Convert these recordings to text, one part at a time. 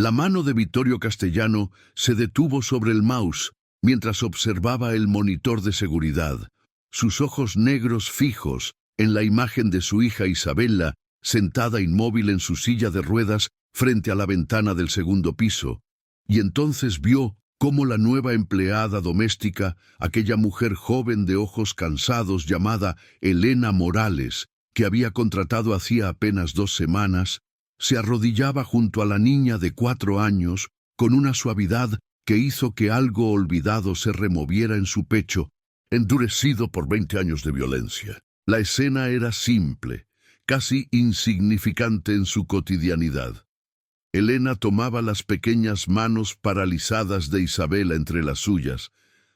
La mano de Vittorio Castellano se detuvo sobre el mouse mientras observaba el monitor de seguridad, sus ojos negros fijos en la imagen de su hija Isabella, sentada inmóvil en su silla de ruedas frente a la ventana del segundo piso, y entonces vio cómo la nueva empleada doméstica, aquella mujer joven de ojos cansados llamada Elena Morales, que había contratado hacía apenas 2 semanas, se arrodillaba junto a la niña de 4 años con una suavidad que hizo que algo olvidado se removiera en su pecho, endurecido por 20 años de violencia. La escena era simple, casi insignificante en su cotidianidad. Elena tomaba las pequeñas manos paralizadas de Isabella entre las suyas,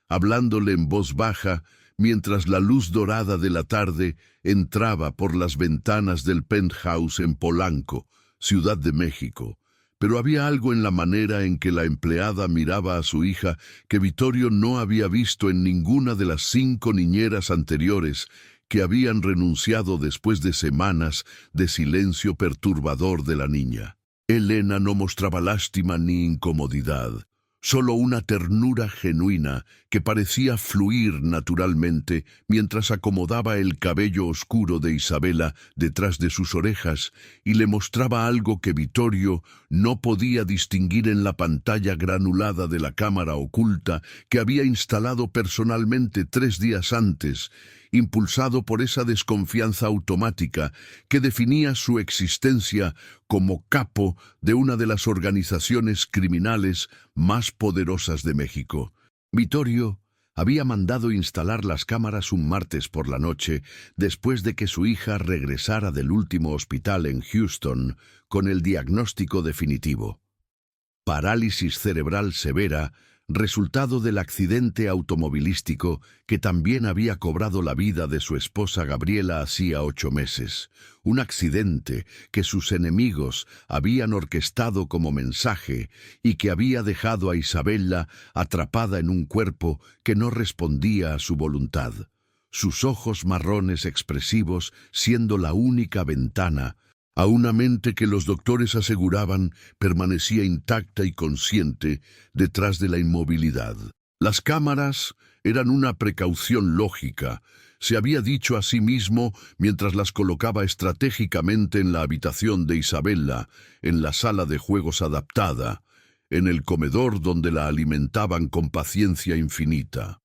hablándole en voz baja mientras la luz dorada de la tarde entraba por las ventanas del penthouse en Polanco, Ciudad de México. Pero había algo en la manera en que la empleada miraba a su hija que Vittorio no había visto en ninguna de las 5 niñeras anteriores que habían renunciado después de semanas de silencio perturbador de la niña. Elena no mostraba lástima ni incomodidad, solo una ternura genuina que parecía fluir naturalmente mientras acomodaba el cabello oscuro de Isabella detrás de sus orejas y le mostraba algo que Vittorio no podía distinguir en la pantalla granulada de la cámara oculta que había instalado personalmente 3 días antes, impulsado por esa desconfianza automática que definía su existencia como capo de una de las organizaciones criminales más poderosas de México. Vittorio había mandado instalar las cámaras un martes por la noche, después de que su hija regresara del último hospital en Houston con el diagnóstico definitivo: parálisis cerebral severa, resultado del accidente automovilístico que también había cobrado la vida de su esposa Gabriela hacía 8 meses. Un accidente que sus enemigos habían orquestado como mensaje y que había dejado a Isabella atrapada en un cuerpo que no respondía a su voluntad. Sus ojos marrones expresivos siendo la única ventana a una mente que los doctores aseguraban permanecía intacta y consciente detrás de la inmovilidad. Las cámaras eran una precaución lógica, se había dicho a sí mismo mientras las colocaba estratégicamente en la habitación de Isabella, en la sala de juegos adaptada, en el comedor donde la alimentaban con paciencia infinita.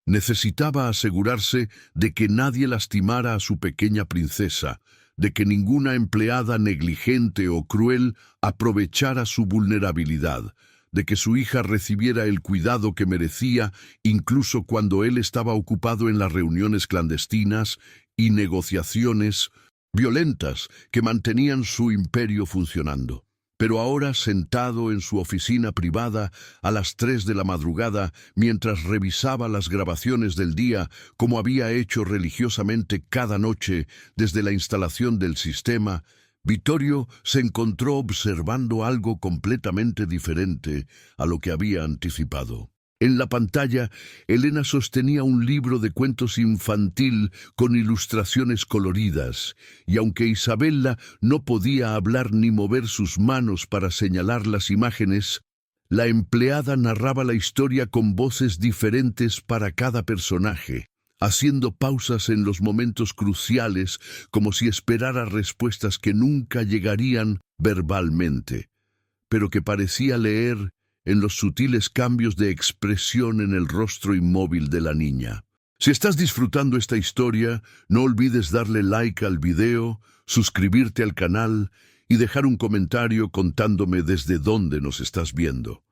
Necesitaba asegurarse de que nadie lastimara a su pequeña princesa, de que ninguna empleada negligente o cruel aprovechara su vulnerabilidad, de que su hija recibiera el cuidado que merecía incluso cuando él estaba ocupado en las reuniones clandestinas y negociaciones violentas que mantenían su imperio funcionando. Pero ahora, sentado en su oficina privada a las 3 de la madrugada, mientras revisaba las grabaciones del día, como había hecho religiosamente cada noche desde la instalación del sistema, Vittorio se encontró observando algo completamente diferente a lo que había anticipado. En la pantalla, Elena sostenía un libro de cuentos infantil con ilustraciones coloridas, y aunque Isabella no podía hablar ni mover sus manos para señalar las imágenes, la empleada narraba la historia con voces diferentes para cada personaje, haciendo pausas en los momentos cruciales como si esperara respuestas que nunca llegarían verbalmente, pero que parecía leer en los sutiles cambios de expresión en el rostro inmóvil de la niña. Si estás disfrutando esta historia, no olvides darle like al video, suscribirte al canal y dejar un comentario contándome desde dónde nos estás viendo.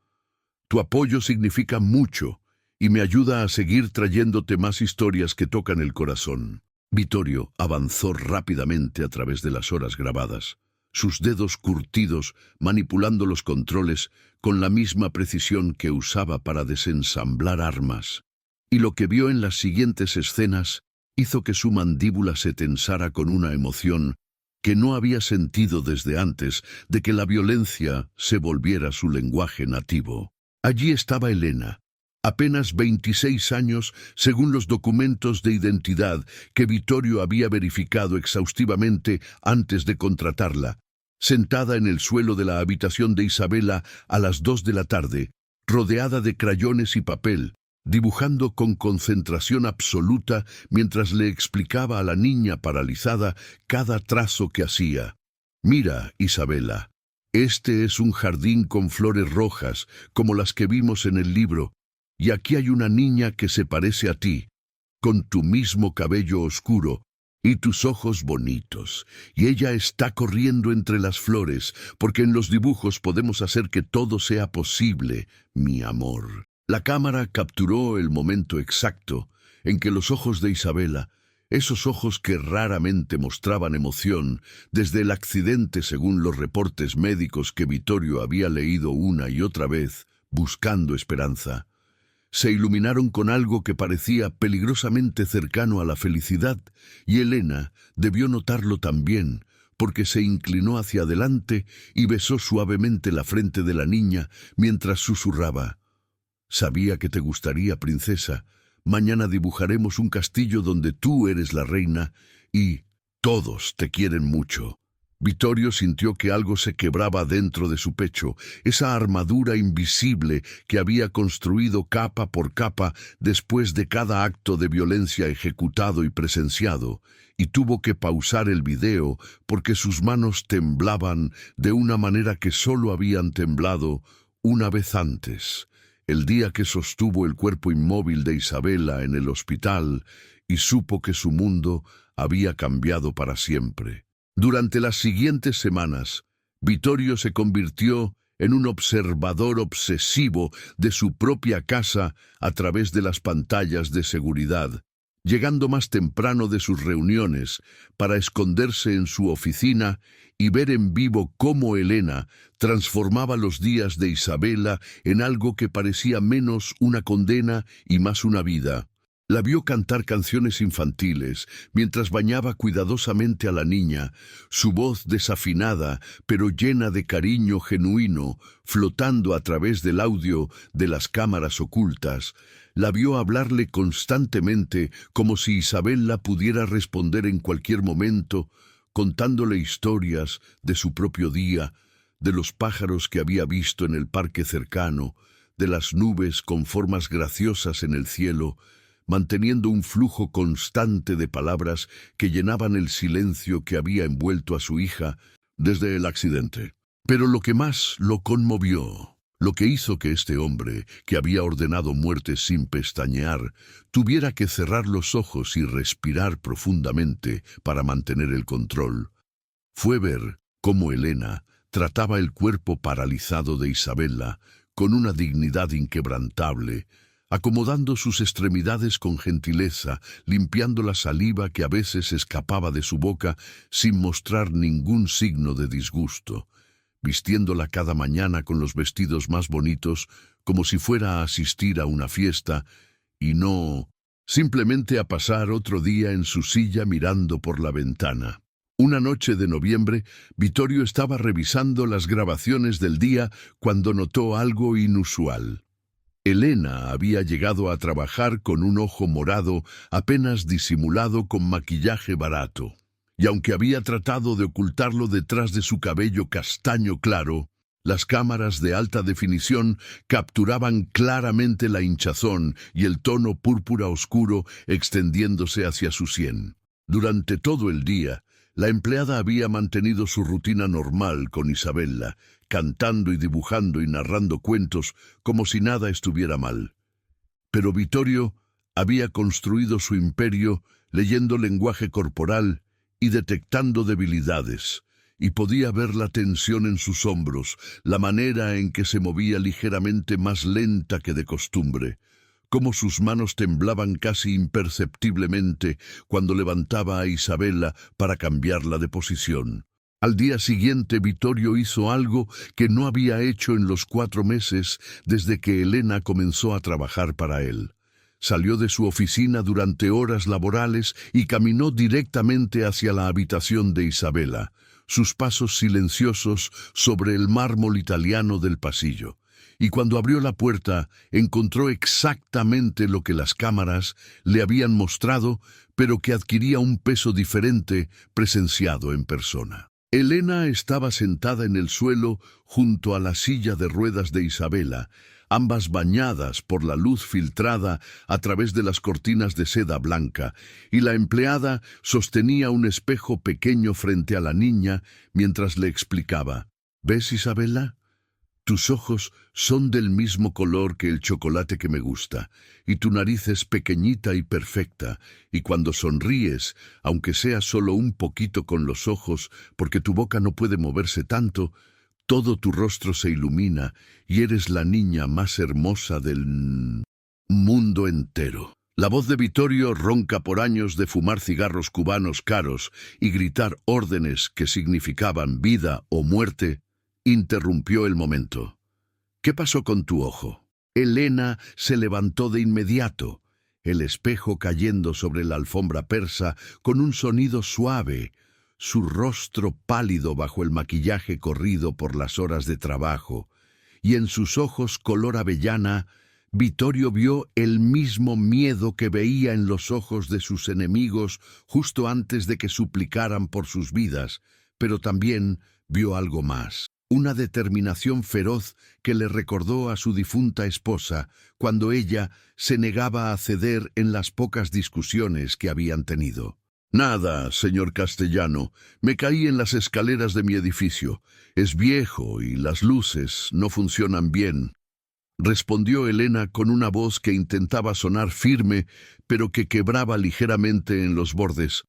Tu apoyo significa mucho y me ayuda a seguir trayéndote más historias que tocan el corazón. Vittorio avanzó rápidamente a través de las horas grabadas, sus dedos curtidos manipulando los controles con la misma precisión que usaba para desensamblar armas. Y lo que vio en las siguientes escenas hizo que su mandíbula se tensara con una emoción que no había sentido desde antes de que la violencia se volviera su lenguaje nativo. Allí estaba Elena, apenas 26 años según los documentos de identidad que Vittorio había verificado exhaustivamente antes de contratarla, sentada en el suelo de la habitación de Isabela a las 2 de la tarde, rodeada de crayones y papel, dibujando con concentración absoluta mientras le explicaba a la niña paralizada cada trazo que hacía. «Mira, Isabela, este es un jardín con flores rojas, como las que vimos en el libro, y aquí hay una niña que se parece a ti, con tu mismo cabello oscuro y tus ojos bonitos, y ella está corriendo entre las flores, porque en los dibujos podemos hacer que todo sea posible, mi amor». La cámara capturó el momento exacto en que los ojos de Isabela, esos ojos que raramente mostraban emoción desde el accidente según los reportes médicos que Vittorio había leído una y otra vez, buscando esperanza, se iluminaron con algo que parecía peligrosamente cercano a la felicidad, y Elena debió notarlo también, porque se inclinó hacia adelante y besó suavemente la frente de la niña mientras susurraba: «Sabía que te gustaría, princesa. Mañana dibujaremos un castillo donde tú eres la reina y todos te quieren mucho». Vittorio sintió que algo se quebraba dentro de su pecho, esa armadura invisible que había construido capa por capa después de cada acto de violencia ejecutado y presenciado, y tuvo que pausar el video porque sus manos temblaban de una manera que solo habían temblado una vez antes, el día que sostuvo el cuerpo inmóvil de Isabela en el hospital y supo que su mundo había cambiado para siempre. Durante las siguientes semanas, Vittorio se convirtió en un observador obsesivo de su propia casa a través de las pantallas de seguridad, llegando más temprano de sus reuniones para esconderse en su oficina y ver en vivo cómo Elena transformaba los días de Isabela en algo que parecía menos una condena y más una vida. La vio cantar canciones infantiles mientras bañaba cuidadosamente a la niña, su voz desafinada pero llena de cariño genuino, flotando a través del audio de las cámaras ocultas. La vio hablarle constantemente como si Isabela pudiera responder en cualquier momento, contándole historias de su propio día, de los pájaros que había visto en el parque cercano, de las nubes con formas graciosas en el cielo, manteniendo un flujo constante de palabras que llenaban el silencio que había envuelto a su hija desde el accidente. Pero lo que más lo conmovió, lo que hizo que este hombre, que había ordenado muerte sin pestañear, tuviera que cerrar los ojos y respirar profundamente para mantener el control, fue ver cómo Elena trataba el cuerpo paralizado de Isabela con una dignidad inquebrantable, acomodando sus extremidades con gentileza, limpiando la saliva que a veces escapaba de su boca sin mostrar ningún signo de disgusto, vistiéndola cada mañana con los vestidos más bonitos como si fuera a asistir a una fiesta y no simplemente a pasar otro día en su silla mirando por la ventana. Una noche de noviembre, Vittorio estaba revisando las grabaciones del día cuando notó algo inusual. Elena había llegado a trabajar con un ojo morado apenas disimulado con maquillaje barato, y aunque había tratado de ocultarlo detrás de su cabello castaño claro, las cámaras de alta definición capturaban claramente la hinchazón y el tono púrpura oscuro extendiéndose hacia su sien. Durante todo el día, la empleada había mantenido su rutina normal con Isabela, cantando y dibujando y narrando cuentos como si nada estuviera mal. Pero Vittorio había construido su imperio leyendo lenguaje corporal y detectando debilidades, y podía ver la tensión en sus hombros, la manera en que se movía ligeramente más lenta que de costumbre, cómo sus manos temblaban casi imperceptiblemente cuando levantaba a Isabela para cambiarla de posición. Al día siguiente, Vittorio hizo algo que no había hecho en los 4 meses desde que Elena comenzó a trabajar para él. Salió de su oficina durante horas laborales y caminó directamente hacia la habitación de Isabela, sus pasos silenciosos sobre el mármol italiano del pasillo. Y cuando abrió la puerta, encontró exactamente lo que las cámaras le habían mostrado, pero que adquiría un peso diferente presenciado en persona. Elena estaba sentada en el suelo junto a la silla de ruedas de Isabela, ambas bañadas por la luz filtrada a través de las cortinas de seda blanca, y la empleada sostenía un espejo pequeño frente a la niña mientras le explicaba: «¿Ves, Isabela? Tus ojos son del mismo color que el chocolate que me gusta, y tu nariz es pequeñita y perfecta, y cuando sonríes, aunque sea solo un poquito con los ojos, porque tu boca no puede moverse tanto, todo tu rostro se ilumina y eres la niña más hermosa del mundo entero». La voz de Vittorio, ronca por años de fumar cigarros cubanos caros y gritar órdenes que significaban vida o muerte, interrumpió el momento. «¿Qué pasó con tu ojo?» Elena se levantó de inmediato, el espejo cayendo sobre la alfombra persa con un sonido suave, su rostro pálido bajo el maquillaje corrido por las horas de trabajo, y en sus ojos color avellana, Vittorio vio el mismo miedo que veía en los ojos de sus enemigos justo antes de que suplicaran por sus vidas, pero también vio algo más. Una determinación feroz que le recordó a su difunta esposa cuando ella se negaba a ceder en las pocas discusiones que habían tenido. «Nada, señor Castellano, me caí en las escaleras de mi edificio. Es viejo y las luces no funcionan bien», respondió Elena con una voz que intentaba sonar firme, pero que quebraba ligeramente en los bordes.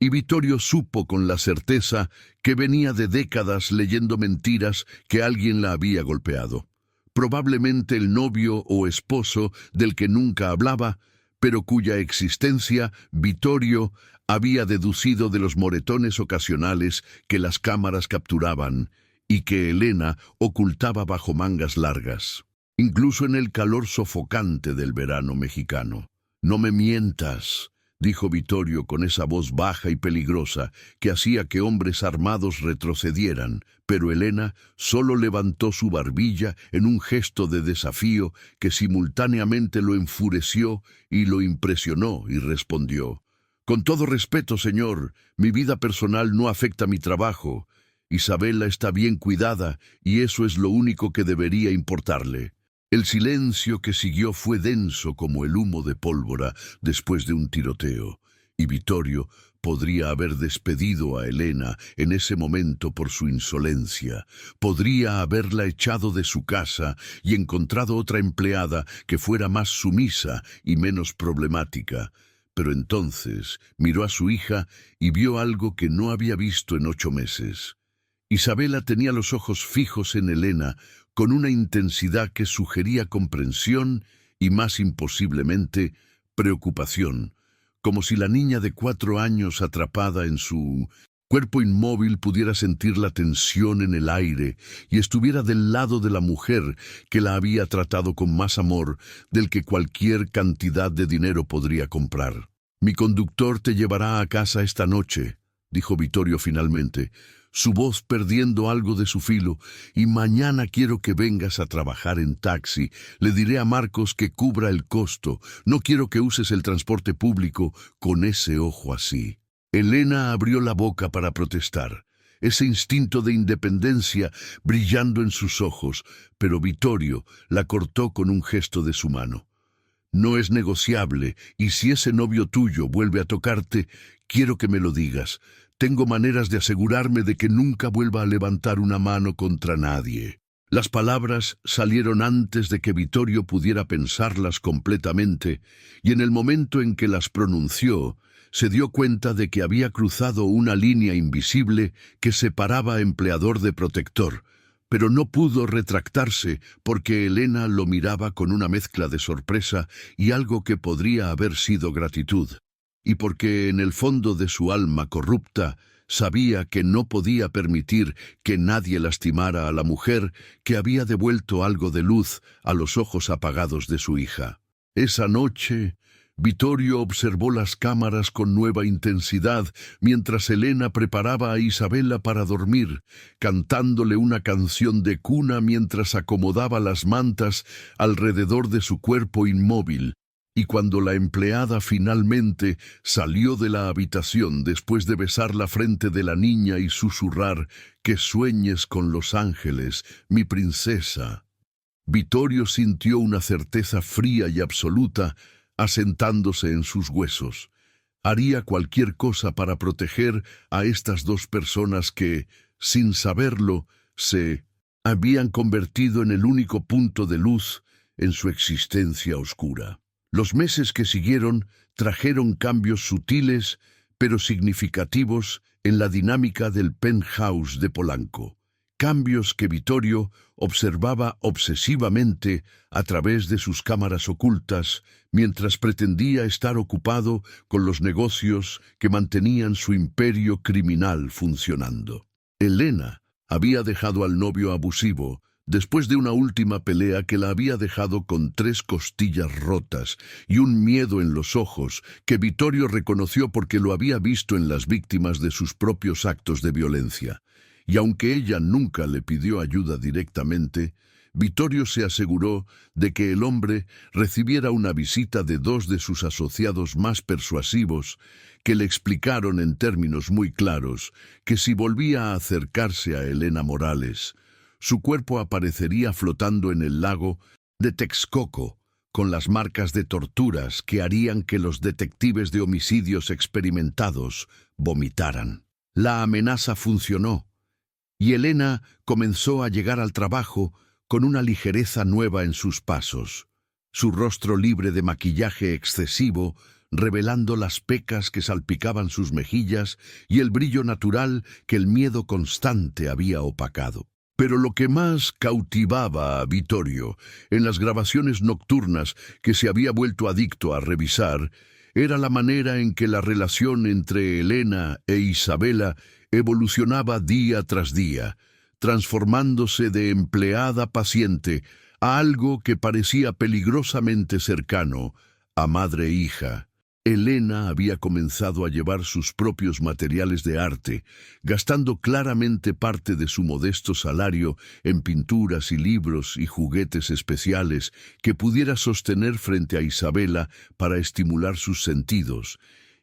Y Vittorio supo con la certeza que venía de décadas leyendo mentiras que alguien la había golpeado. Probablemente el novio o esposo del que nunca hablaba, pero cuya existencia Vittorio había deducido de los moretones ocasionales que las cámaras capturaban y que Elena ocultaba bajo mangas largas, incluso en el calor sofocante del verano mexicano. «No me mientas», dijo Vittorio con esa voz baja y peligrosa que hacía que hombres armados retrocedieran, pero Elena solo levantó su barbilla en un gesto de desafío que simultáneamente lo enfureció y lo impresionó, y respondió: «Con todo respeto, señor, mi vida personal no afecta mi trabajo. Isabela está bien cuidada y eso es lo único que debería importarle». El silencio que siguió fue denso como el humo de pólvora después de un tiroteo, y Vittorio podría haber despedido a Elena en ese momento por su insolencia, podría haberla echado de su casa y encontrado otra empleada que fuera más sumisa y menos problemática, pero entonces miró a su hija y vio algo que no había visto en 8 meses. Isabela tenía los ojos fijos en Elena con una intensidad que sugería comprensión y, más imposiblemente, preocupación, como si la niña de 4 años atrapada en su cuerpo inmóvil pudiera sentir la tensión en el aire y estuviera del lado de la mujer que la había tratado con más amor del que cualquier cantidad de dinero podría comprar. «Mi conductor te llevará a casa esta noche», dijo Vittorio finalmente, su voz perdiendo algo de su filo, «y mañana quiero que vengas a trabajar en taxi. Le diré a Marcos que cubra el costo. No quiero que uses el transporte público con ese ojo así». Elena abrió la boca para protestar, ese instinto de independencia brillando en sus ojos, pero Vittorio la cortó con un gesto de su mano. «No es negociable, y si ese novio tuyo vuelve a tocarte, quiero que me lo digas. Tengo maneras de asegurarme de que nunca vuelva a levantar una mano contra nadie». Las palabras salieron antes de que Vittorio pudiera pensarlas completamente, y en el momento en que las pronunció, se dio cuenta de que había cruzado una línea invisible que separaba a empleador de protector, pero no pudo retractarse porque Elena lo miraba con una mezcla de sorpresa y algo que podría haber sido gratitud, y porque en el fondo de su alma corrupta sabía que no podía permitir que nadie lastimara a la mujer que había devuelto algo de luz a los ojos apagados de su hija. Esa noche, Vittorio observó las cámaras con nueva intensidad mientras Elena preparaba a Isabela para dormir, cantándole una canción de cuna mientras acomodaba las mantas alrededor de su cuerpo inmóvil, y cuando la empleada finalmente salió de la habitación después de besar la frente de la niña y susurrar «Que sueñes con los ángeles, mi princesa», Vittorio sintió una certeza fría y absoluta asentándose en sus huesos. Haría cualquier cosa para proteger a estas dos personas que, sin saberlo, se habían convertido en el único punto de luz en su existencia oscura. Los meses que siguieron trajeron cambios sutiles pero significativos en la dinámica del penthouse de Polanco. Cambios que Vittorio observaba obsesivamente a través de sus cámaras ocultas mientras pretendía estar ocupado con los negocios que mantenían su imperio criminal funcionando. Elena había dejado al novio abusivo después de una última pelea que la había dejado con 3 costillas rotas y un miedo en los ojos que Vittorio reconoció porque lo había visto en las víctimas de sus propios actos de violencia. Y aunque ella nunca le pidió ayuda directamente, Vittorio se aseguró de que el hombre recibiera una visita de 2 de sus asociados más persuasivos, que le explicaron en términos muy claros que si volvía a acercarse a Elena Morales, su cuerpo aparecería flotando en el lago de Texcoco, con las marcas de torturas que harían que los detectives de homicidios experimentados vomitaran. La amenaza funcionó, y Elena comenzó a llegar al trabajo con una ligereza nueva en sus pasos, su rostro libre de maquillaje excesivo, revelando las pecas que salpicaban sus mejillas y el brillo natural que el miedo constante había opacado. Pero lo que más cautivaba a Vittorio en las grabaciones nocturnas que se había vuelto adicto a revisar era la manera en que la relación entre Elena e Isabela evolucionaba día tras día, transformándose de empleada paciente a algo que parecía peligrosamente cercano a madre e hija. Elena había comenzado a llevar sus propios materiales de arte, gastando claramente parte de su modesto salario en pinturas y libros y juguetes especiales que pudiera sostener frente a Isabela para estimular sus sentidos,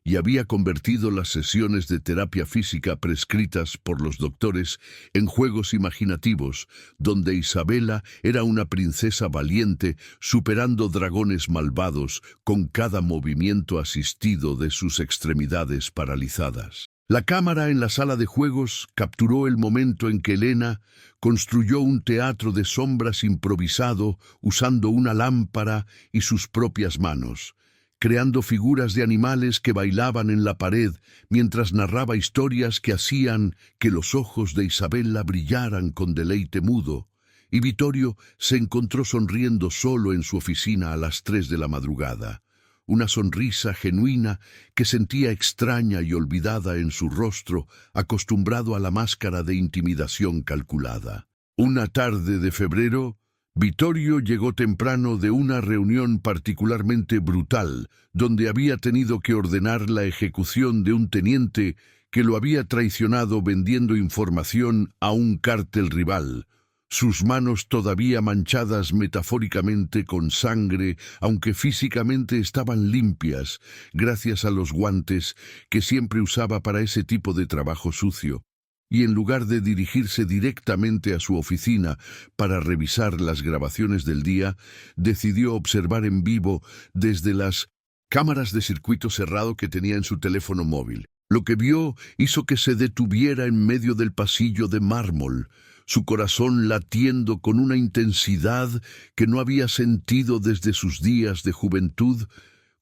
y había convertido las sesiones de terapia física prescritas por los doctores en juegos imaginativos, donde Isabela era una princesa valiente superando dragones malvados con cada movimiento asistido de sus extremidades paralizadas. La cámara en la sala de juegos capturó el momento en que Elena construyó un teatro de sombras improvisado usando una lámpara y sus propias manos, creando figuras de animales que bailaban en la pared mientras narraba historias que hacían que los ojos de Isabela brillaran con deleite mudo, y Vittorio se encontró sonriendo solo en su oficina a las 3 de la madrugada, una sonrisa genuina que sentía extraña y olvidada en su rostro, acostumbrado a la máscara de intimidación calculada. Una tarde de febrero, Vittorio llegó temprano de una reunión particularmente brutal, donde había tenido que ordenar la ejecución de un teniente que lo había traicionado vendiendo información a un cártel rival, sus manos todavía manchadas metafóricamente con sangre, aunque físicamente estaban limpias, gracias a los guantes que siempre usaba para ese tipo de trabajo sucio. Y en lugar de dirigirse directamente a su oficina para revisar las grabaciones del día, decidió observar en vivo desde las cámaras de circuito cerrado que tenía en su teléfono móvil. Lo que vio hizo que se detuviera en medio del pasillo de mármol, su corazón latiendo con una intensidad que no había sentido desde sus días de juventud,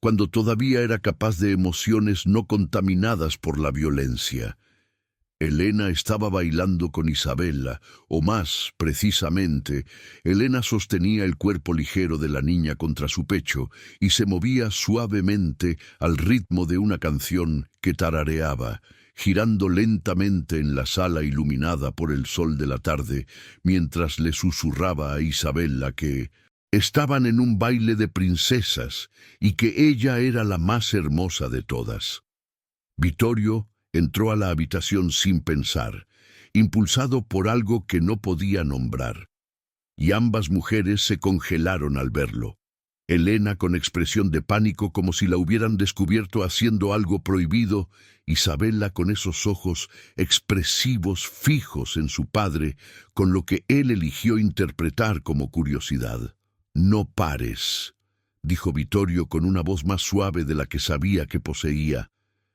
cuando todavía era capaz de emociones no contaminadas por la violencia. Elena estaba bailando con Isabela, o más precisamente, Elena sostenía el cuerpo ligero de la niña contra su pecho y se movía suavemente al ritmo de una canción que tarareaba, girando lentamente en la sala iluminada por el sol de la tarde, mientras le susurraba a Isabela que estaban en un baile de princesas y que ella era la más hermosa de todas. Vittorio entró a la habitación sin pensar, impulsado por algo que no podía nombrar, y ambas mujeres se congelaron al verlo. Elena con expresión de pánico como si la hubieran descubierto haciendo algo prohibido, Isabela con esos ojos expresivos fijos en su padre, con lo que él eligió interpretar como curiosidad. «No pares», dijo Vittorio con una voz más suave de la que sabía que poseía.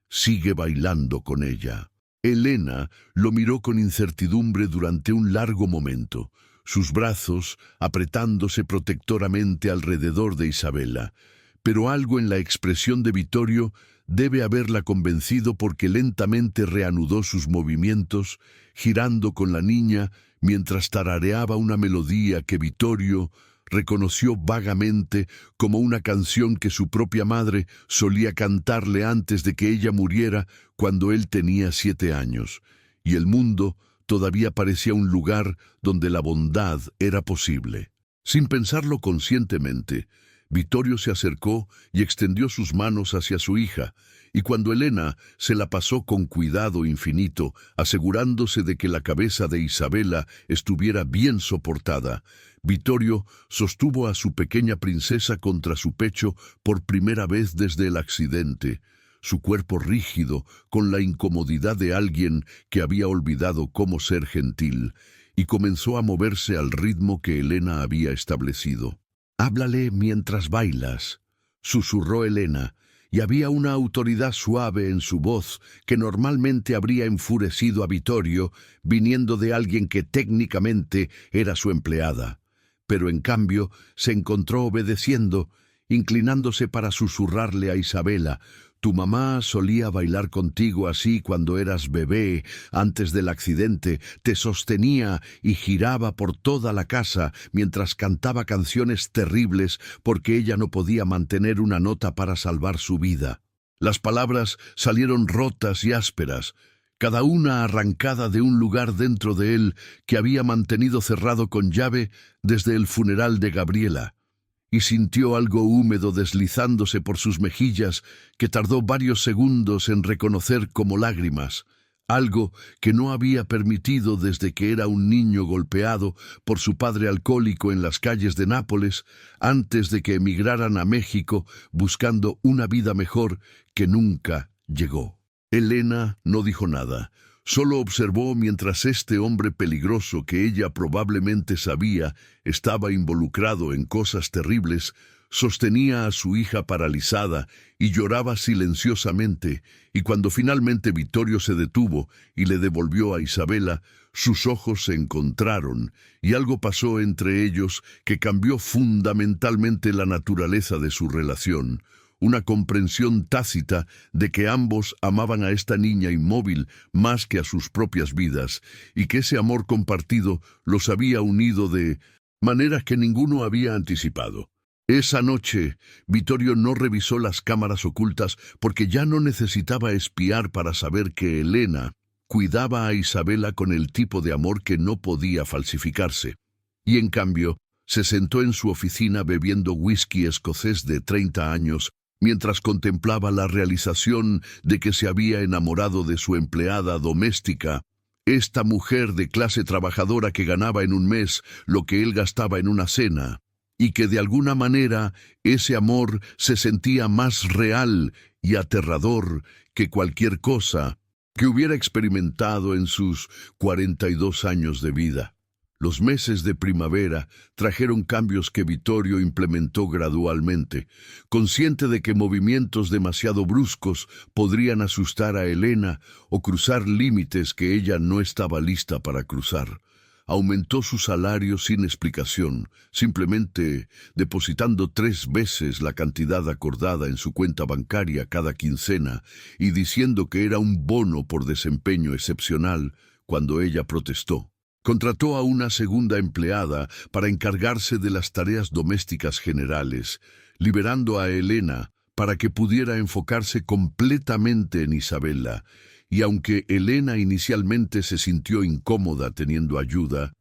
«Sigue bailando con ella». Elena lo miró con incertidumbre durante un largo momento, sus brazos apretándose protectoramente alrededor de Isabela, pero algo en la expresión de Vittorio debe haberla convencido porque lentamente reanudó sus movimientos, girando con la niña mientras tarareaba una melodía que Vittorio reconoció vagamente como una canción que su propia madre solía cantarle antes de que ella muriera cuando él tenía 7 años, y el mundo todavía parecía un lugar donde la bondad era posible. Sin pensarlo conscientemente, Vittorio se acercó y extendió sus manos hacia su hija, y cuando Elena se la pasó con cuidado infinito, asegurándose de que la cabeza de Isabela estuviera bien soportada, Vittorio sostuvo a su pequeña princesa contra su pecho por primera vez desde el accidente, su cuerpo rígido, con la incomodidad de alguien que había olvidado cómo ser gentil, y comenzó a moverse al ritmo que Elena había establecido. «Háblale mientras bailas», susurró Elena, y había una autoridad suave en su voz que normalmente habría enfurecido a Vittorio viniendo de alguien que técnicamente era su empleada. Pero en cambio se encontró obedeciendo, inclinándose para susurrarle a Isabela: «Tu mamá solía bailar contigo así cuando eras bebé, antes del accidente, te sostenía y giraba por toda la casa mientras cantaba canciones terribles porque ella no podía mantener una nota para salvar su vida». Las palabras salieron rotas y ásperas, cada una arrancada de un lugar dentro de él que había mantenido cerrado con llave desde el funeral de Gabriela, y sintió algo húmedo deslizándose por sus mejillas que tardó varios segundos en reconocer como lágrimas, algo que no había permitido desde que era un niño golpeado por su padre alcohólico en las calles de Nápoles antes de que emigraran a México buscando una vida mejor que nunca llegó. Elena no dijo nada, solo observó mientras este hombre peligroso que ella probablemente sabía estaba involucrado en cosas terribles, sostenía a su hija paralizada y lloraba silenciosamente, y cuando finalmente Vittorio se detuvo y le devolvió a Isabela, sus ojos se encontraron y algo pasó entre ellos que cambió fundamentalmente la naturaleza de su relación. Una comprensión tácita de que ambos amaban a esta niña inmóvil más que a sus propias vidas, y que ese amor compartido los había unido de maneras que ninguno había anticipado. Esa noche, Vittorio no revisó las cámaras ocultas porque ya no necesitaba espiar para saber que Elena cuidaba a Isabela con el tipo de amor que no podía falsificarse. Y en cambio, se sentó en su oficina bebiendo whisky escocés de 30 años, mientras contemplaba la realización de que se había enamorado de su empleada doméstica, esta mujer de clase trabajadora que ganaba en un mes lo que él gastaba en una cena, y que de alguna manera ese amor se sentía más real y aterrador que cualquier cosa que hubiera experimentado en sus 42 años de vida. Los meses de primavera trajeron cambios que Vittorio implementó gradualmente, consciente de que movimientos demasiado bruscos podrían asustar a Elena o cruzar límites que ella no estaba lista para cruzar. Aumentó su salario sin explicación, simplemente depositando 3 veces la cantidad acordada en su cuenta bancaria cada quincena y diciendo que era un bono por desempeño excepcional cuando ella protestó. Contrató a una segunda empleada para encargarse de las tareas domésticas generales, liberando a Elena para que pudiera enfocarse completamente en Isabela, y aunque Elena inicialmente se sintió incómoda teniendo ayuda,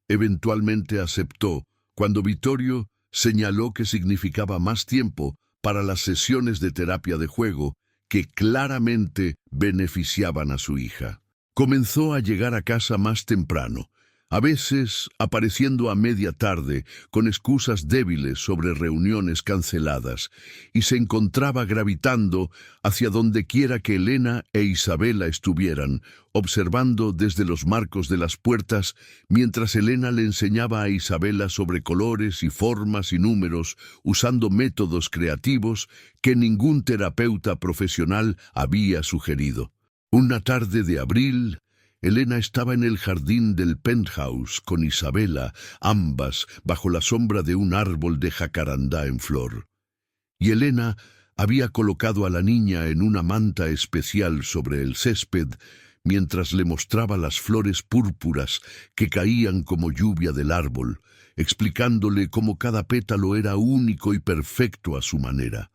eventualmente aceptó cuando Vittorio señaló que significaba más tiempo para las sesiones de terapia de juego que claramente beneficiaban a su hija. Comenzó a llegar a casa más temprano, a veces apareciendo a media tarde con excusas débiles sobre reuniones canceladas, y se encontraba gravitando hacia donde quiera que Elena e Isabela estuvieran, observando desde los marcos de las puertas, mientras Elena le enseñaba a Isabela sobre colores y formas y números, usando métodos creativos que ningún terapeuta profesional había sugerido. Una tarde de abril, Elena estaba en el jardín del penthouse con Isabela, ambas bajo la sombra de un árbol de jacarandá en flor. Y Elena había colocado a la niña en una manta especial sobre el césped, mientras le mostraba las flores púrpuras que caían como lluvia del árbol, explicándole cómo cada pétalo era único y perfecto a su manera.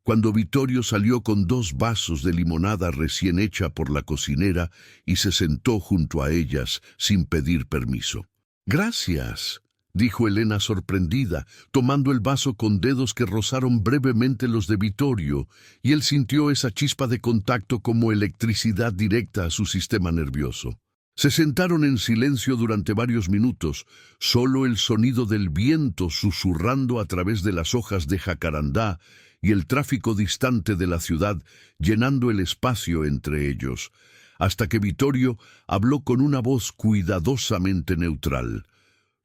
Cuando Vittorio salió con 2 vasos de limonada recién hecha por la cocinera y se sentó junto a ellas sin pedir permiso. «Gracias», dijo Elena sorprendida, tomando el vaso con dedos que rozaron brevemente los de Vittorio, y él sintió esa chispa de contacto como electricidad directa a su sistema nervioso. Se sentaron en silencio durante varios minutos, solo el sonido del viento susurrando a través de las hojas de jacarandá y el tráfico distante de la ciudad llenando el espacio entre ellos, hasta que Vittorio habló con una voz cuidadosamente neutral.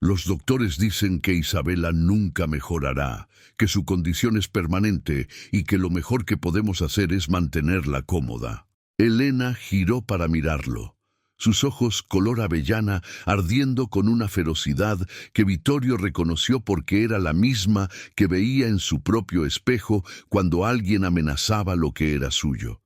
«Los doctores dicen que Isabela nunca mejorará, que su condición es permanente y que lo mejor que podemos hacer es mantenerla cómoda». Elena giró para mirarlo, sus ojos color avellana ardiendo con una ferocidad que Vittorio reconoció porque era la misma que veía en su propio espejo cuando alguien amenazaba lo que era suyo.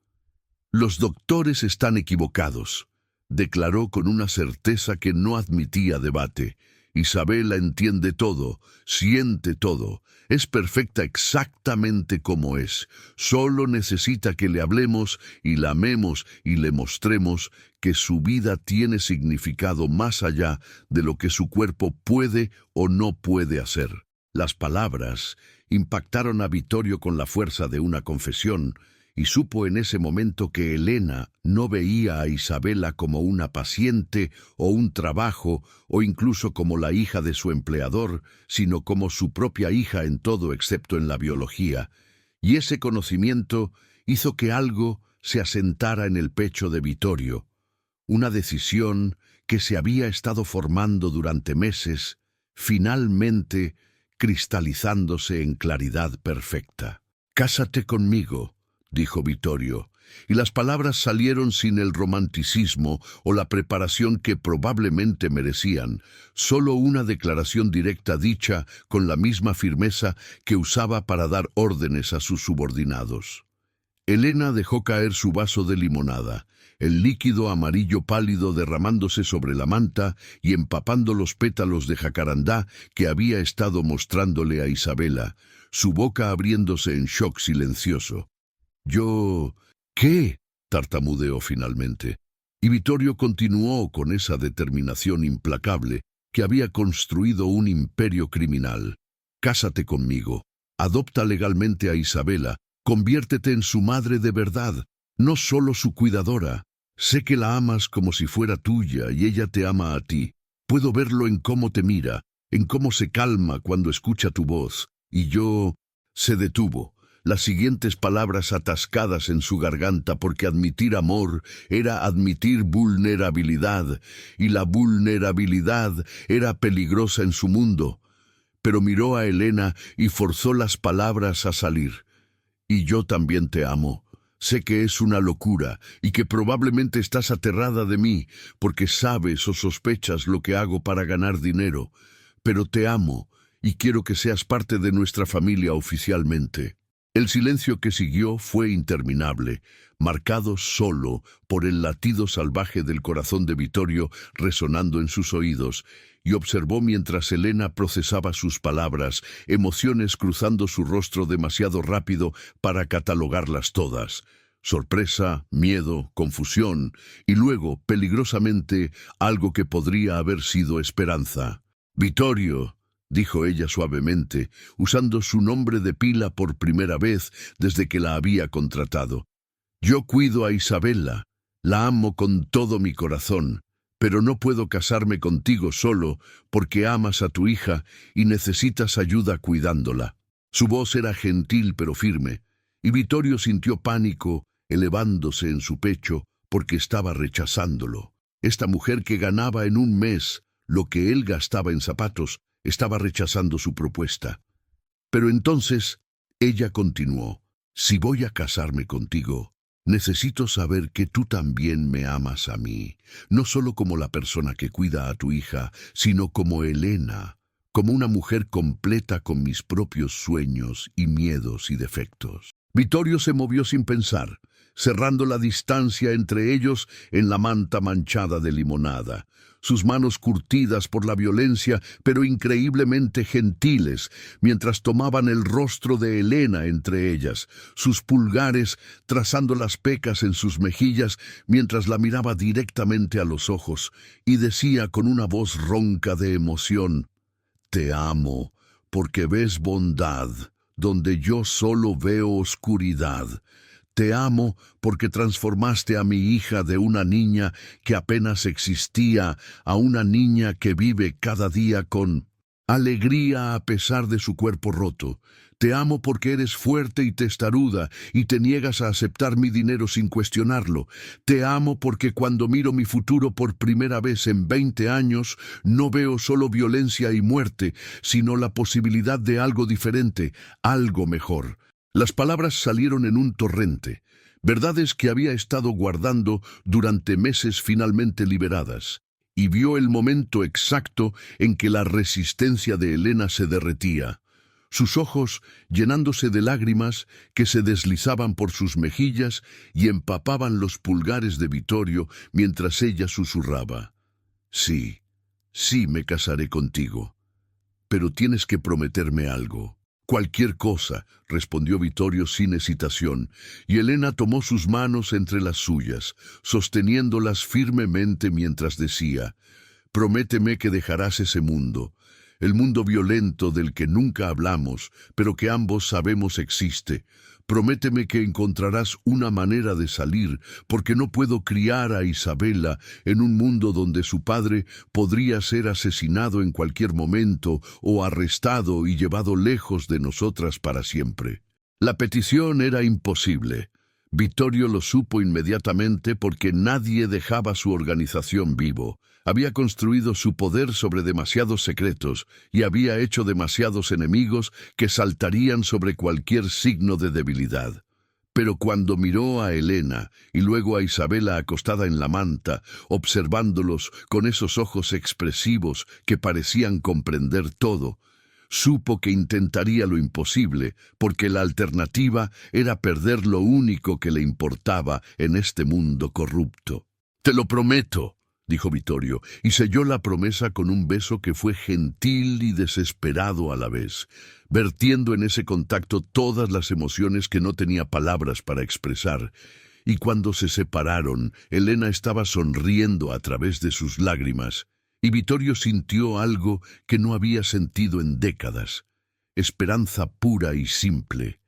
«Los doctores están equivocados», declaró con una certeza que no admitía debate. «Isabela entiende todo, siente todo, es perfecta exactamente como es. Solo necesita que le hablemos y la amemos y le mostremos que su vida tiene significado más allá de lo que su cuerpo puede o no puede hacer». Las palabras impactaron a Vittorio con la fuerza de una confesión, y supo en ese momento que Elena no veía a Isabela como una paciente o un trabajo o incluso como la hija de su empleador, sino como su propia hija en todo excepto en la biología, y ese conocimiento hizo que algo se asentara en el pecho de Vittorio, una decisión que se había estado formando durante meses, finalmente cristalizándose en claridad perfecta. «Cásate conmigo», dijo Vittorio, y las palabras salieron sin el romanticismo o la preparación que probablemente merecían, solo una declaración directa dicha con la misma firmeza que usaba para dar órdenes a sus subordinados. Elena dejó caer su vaso de limonada, el líquido amarillo pálido derramándose sobre la manta y empapando los pétalos de jacarandá que había estado mostrándole a Isabela, su boca abriéndose en shock silencioso. «¿Qué?», tartamudeó finalmente, y Vittorio continuó con esa determinación implacable que había construido un imperio criminal. «Cásate conmigo, adopta legalmente a Isabela, conviértete en su madre de verdad, no solo su cuidadora. Sé que la amas como si fuera tuya y ella te ama a ti. Puedo verlo en cómo te mira, en cómo se calma cuando escucha tu voz». Y yo... Se detuvo, las siguientes palabras atascadas en su garganta porque admitir amor era admitir vulnerabilidad, y la vulnerabilidad era peligrosa en su mundo. Pero miró a Elena y forzó las palabras a salir. «Y yo también te amo. Sé que es una locura y que probablemente estás aterrada de mí porque sabes o sospechas lo que hago para ganar dinero, pero te amo y quiero que seas parte de nuestra familia oficialmente». El silencio que siguió fue interminable, marcado solo por el latido salvaje del corazón de Vittorio resonando en sus oídos, y observó mientras Elena procesaba sus palabras, emociones cruzando su rostro demasiado rápido para catalogarlas todas. Sorpresa, miedo, confusión, y luego, peligrosamente, algo que podría haber sido esperanza. «Vittorio», dijo ella suavemente, usando su nombre de pila por primera vez desde que la había contratado. «Yo cuido a Isabela, la amo con todo mi corazón, pero no puedo casarme contigo solo porque amas a tu hija y necesitas ayuda cuidándola. Su voz era gentil pero firme, y Vittorio sintió pánico elevándose en su pecho porque estaba rechazándolo. Esta mujer que ganaba en un mes lo que él gastaba en zapatos estaba rechazando su propuesta. Pero entonces ella continuó: si voy a casarme contigo, necesito saber que tú también me amas a mí, no solo como la persona que cuida a tu hija, sino como Elena, como una mujer completa con mis propios sueños y miedos y defectos. Vittorio se movió sin pensar, cerrando la distancia entre ellos en la manta manchada de limonada. Sus manos curtidas por la violencia, pero increíblemente gentiles, mientras tomaban el rostro de Elena entre ellas, sus pulgares trazando las pecas en sus mejillas mientras la miraba directamente a los ojos, y decía con una voz ronca de emoción: te amo, porque ves bondad donde yo solo veo oscuridad. Te amo porque transformaste a mi hija de una niña que apenas existía a una niña que vive cada día con alegría a pesar de su cuerpo roto. Te amo porque eres fuerte y testaruda y te niegas a aceptar mi dinero sin cuestionarlo. Te amo porque cuando miro mi futuro por primera vez en 20 años, no veo solo violencia y muerte, sino la posibilidad de algo diferente, algo mejor. Las palabras salieron en un torrente, verdades que había estado guardando durante meses finalmente liberadas, y vio el momento exacto en que la resistencia de Elena se derretía, sus ojos llenándose de lágrimas que se deslizaban por sus mejillas y empapaban los pulgares de Vittorio mientras ella susurraba: sí, sí me casaré contigo, pero tienes que prometerme algo. Cualquier cosa, respondió Vittorio sin hesitación, y Elena tomó sus manos entre las suyas, sosteniéndolas firmemente mientras decía: prométeme que dejarás ese mundo, el mundo violento del que nunca hablamos, pero que ambos sabemos existe. Prométeme que encontrarás una manera de salir, porque no puedo criar a Isabella en un mundo donde su padre podría ser asesinado en cualquier momento o arrestado y llevado lejos de nosotras para siempre. La petición era imposible. Vittorio lo supo inmediatamente porque nadie dejaba su organización vivo. Había construido su poder sobre demasiados secretos y había hecho demasiados enemigos que saltarían sobre cualquier signo de debilidad. Pero cuando miró a Elena y luego a Isabella acostada en la manta, observándolos con esos ojos expresivos que parecían comprender todo, supo que intentaría lo imposible, porque la alternativa era perder lo único que le importaba en este mundo corrupto. «Te lo prometo», dijo Vittorio, y selló la promesa con un beso que fue gentil y desesperado a la vez, vertiendo en ese contacto todas las emociones que no tenía palabras para expresar. Y cuando se separaron, Elena estaba sonriendo a través de sus lágrimas, y Vittorio sintió algo que no había sentido en décadas: esperanza pura y simple,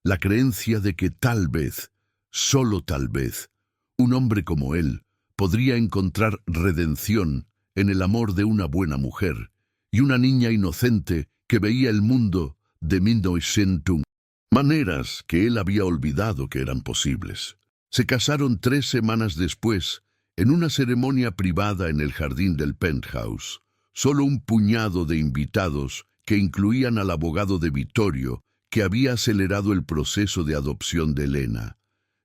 la creencia de que tal vez, solo tal vez, un hombre como él podría encontrar redención en el amor de una buena mujer y una niña inocente que veía el mundo de 1901, maneras que él había olvidado que eran posibles. Se casaron 3 semanas después, en una ceremonia privada en el jardín del penthouse. Solo un puñado de invitados, que incluían al abogado de Vittorio, que había acelerado el proceso de adopción de Elena,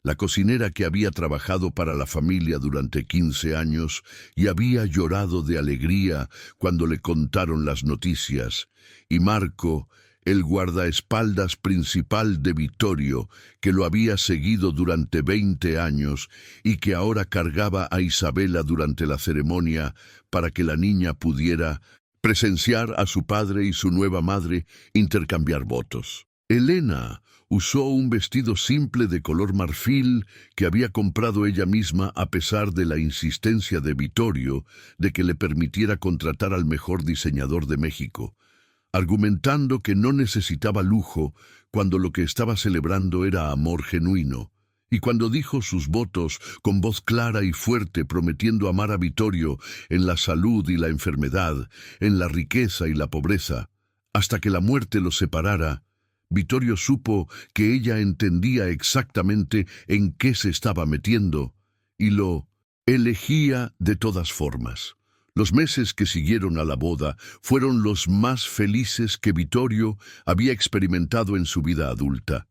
la cocinera que había trabajado para la familia durante 15 años y había llorado de alegría cuando le contaron las noticias, y Marco, el guardaespaldas principal de Vittorio, que lo había seguido durante 20 años y que ahora cargaba a Isabella durante la ceremonia para que la niña pudiera presenciar a su padre y su nueva madre intercambiar votos. Elena usó un vestido simple de color marfil que había comprado ella misma a pesar de la insistencia de Vittorio de que le permitiera contratar al mejor diseñador de México, argumentando que no necesitaba lujo cuando lo que estaba celebrando era amor genuino. Y cuando dijo sus votos con voz clara y fuerte, prometiendo amar a Vittorio en la salud y la enfermedad, en la riqueza y la pobreza, hasta que la muerte los separara, Vittorio supo que ella entendía exactamente en qué se estaba metiendo y lo elegía de todas formas. Los meses que siguieron a la boda fueron los más felices que Vittorio había experimentado en su vida adulta.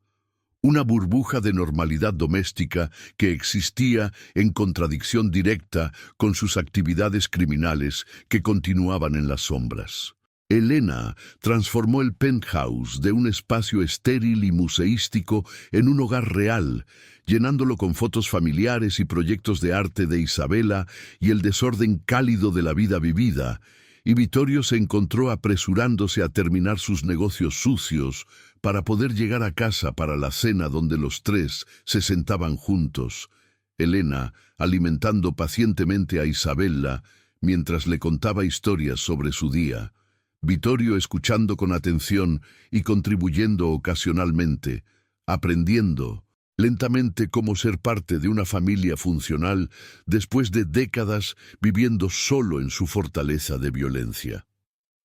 Una burbuja de normalidad doméstica que existía en contradicción directa con sus actividades criminales que continuaban en las sombras. Elena transformó el penthouse de un espacio estéril y museístico en un hogar real, llenándolo con fotos familiares y proyectos de arte de Isabella y el desorden cálido de la vida vivida, y Vittorio se encontró apresurándose a terminar sus negocios sucios para poder llegar a casa para la cena donde los tres se sentaban juntos, Elena alimentando pacientemente a Isabella mientras le contaba historias sobre su día, Vittorio escuchando con atención y contribuyendo ocasionalmente, aprendiendo lentamente cómo ser parte de una familia funcional después de décadas viviendo solo en su fortaleza de violencia.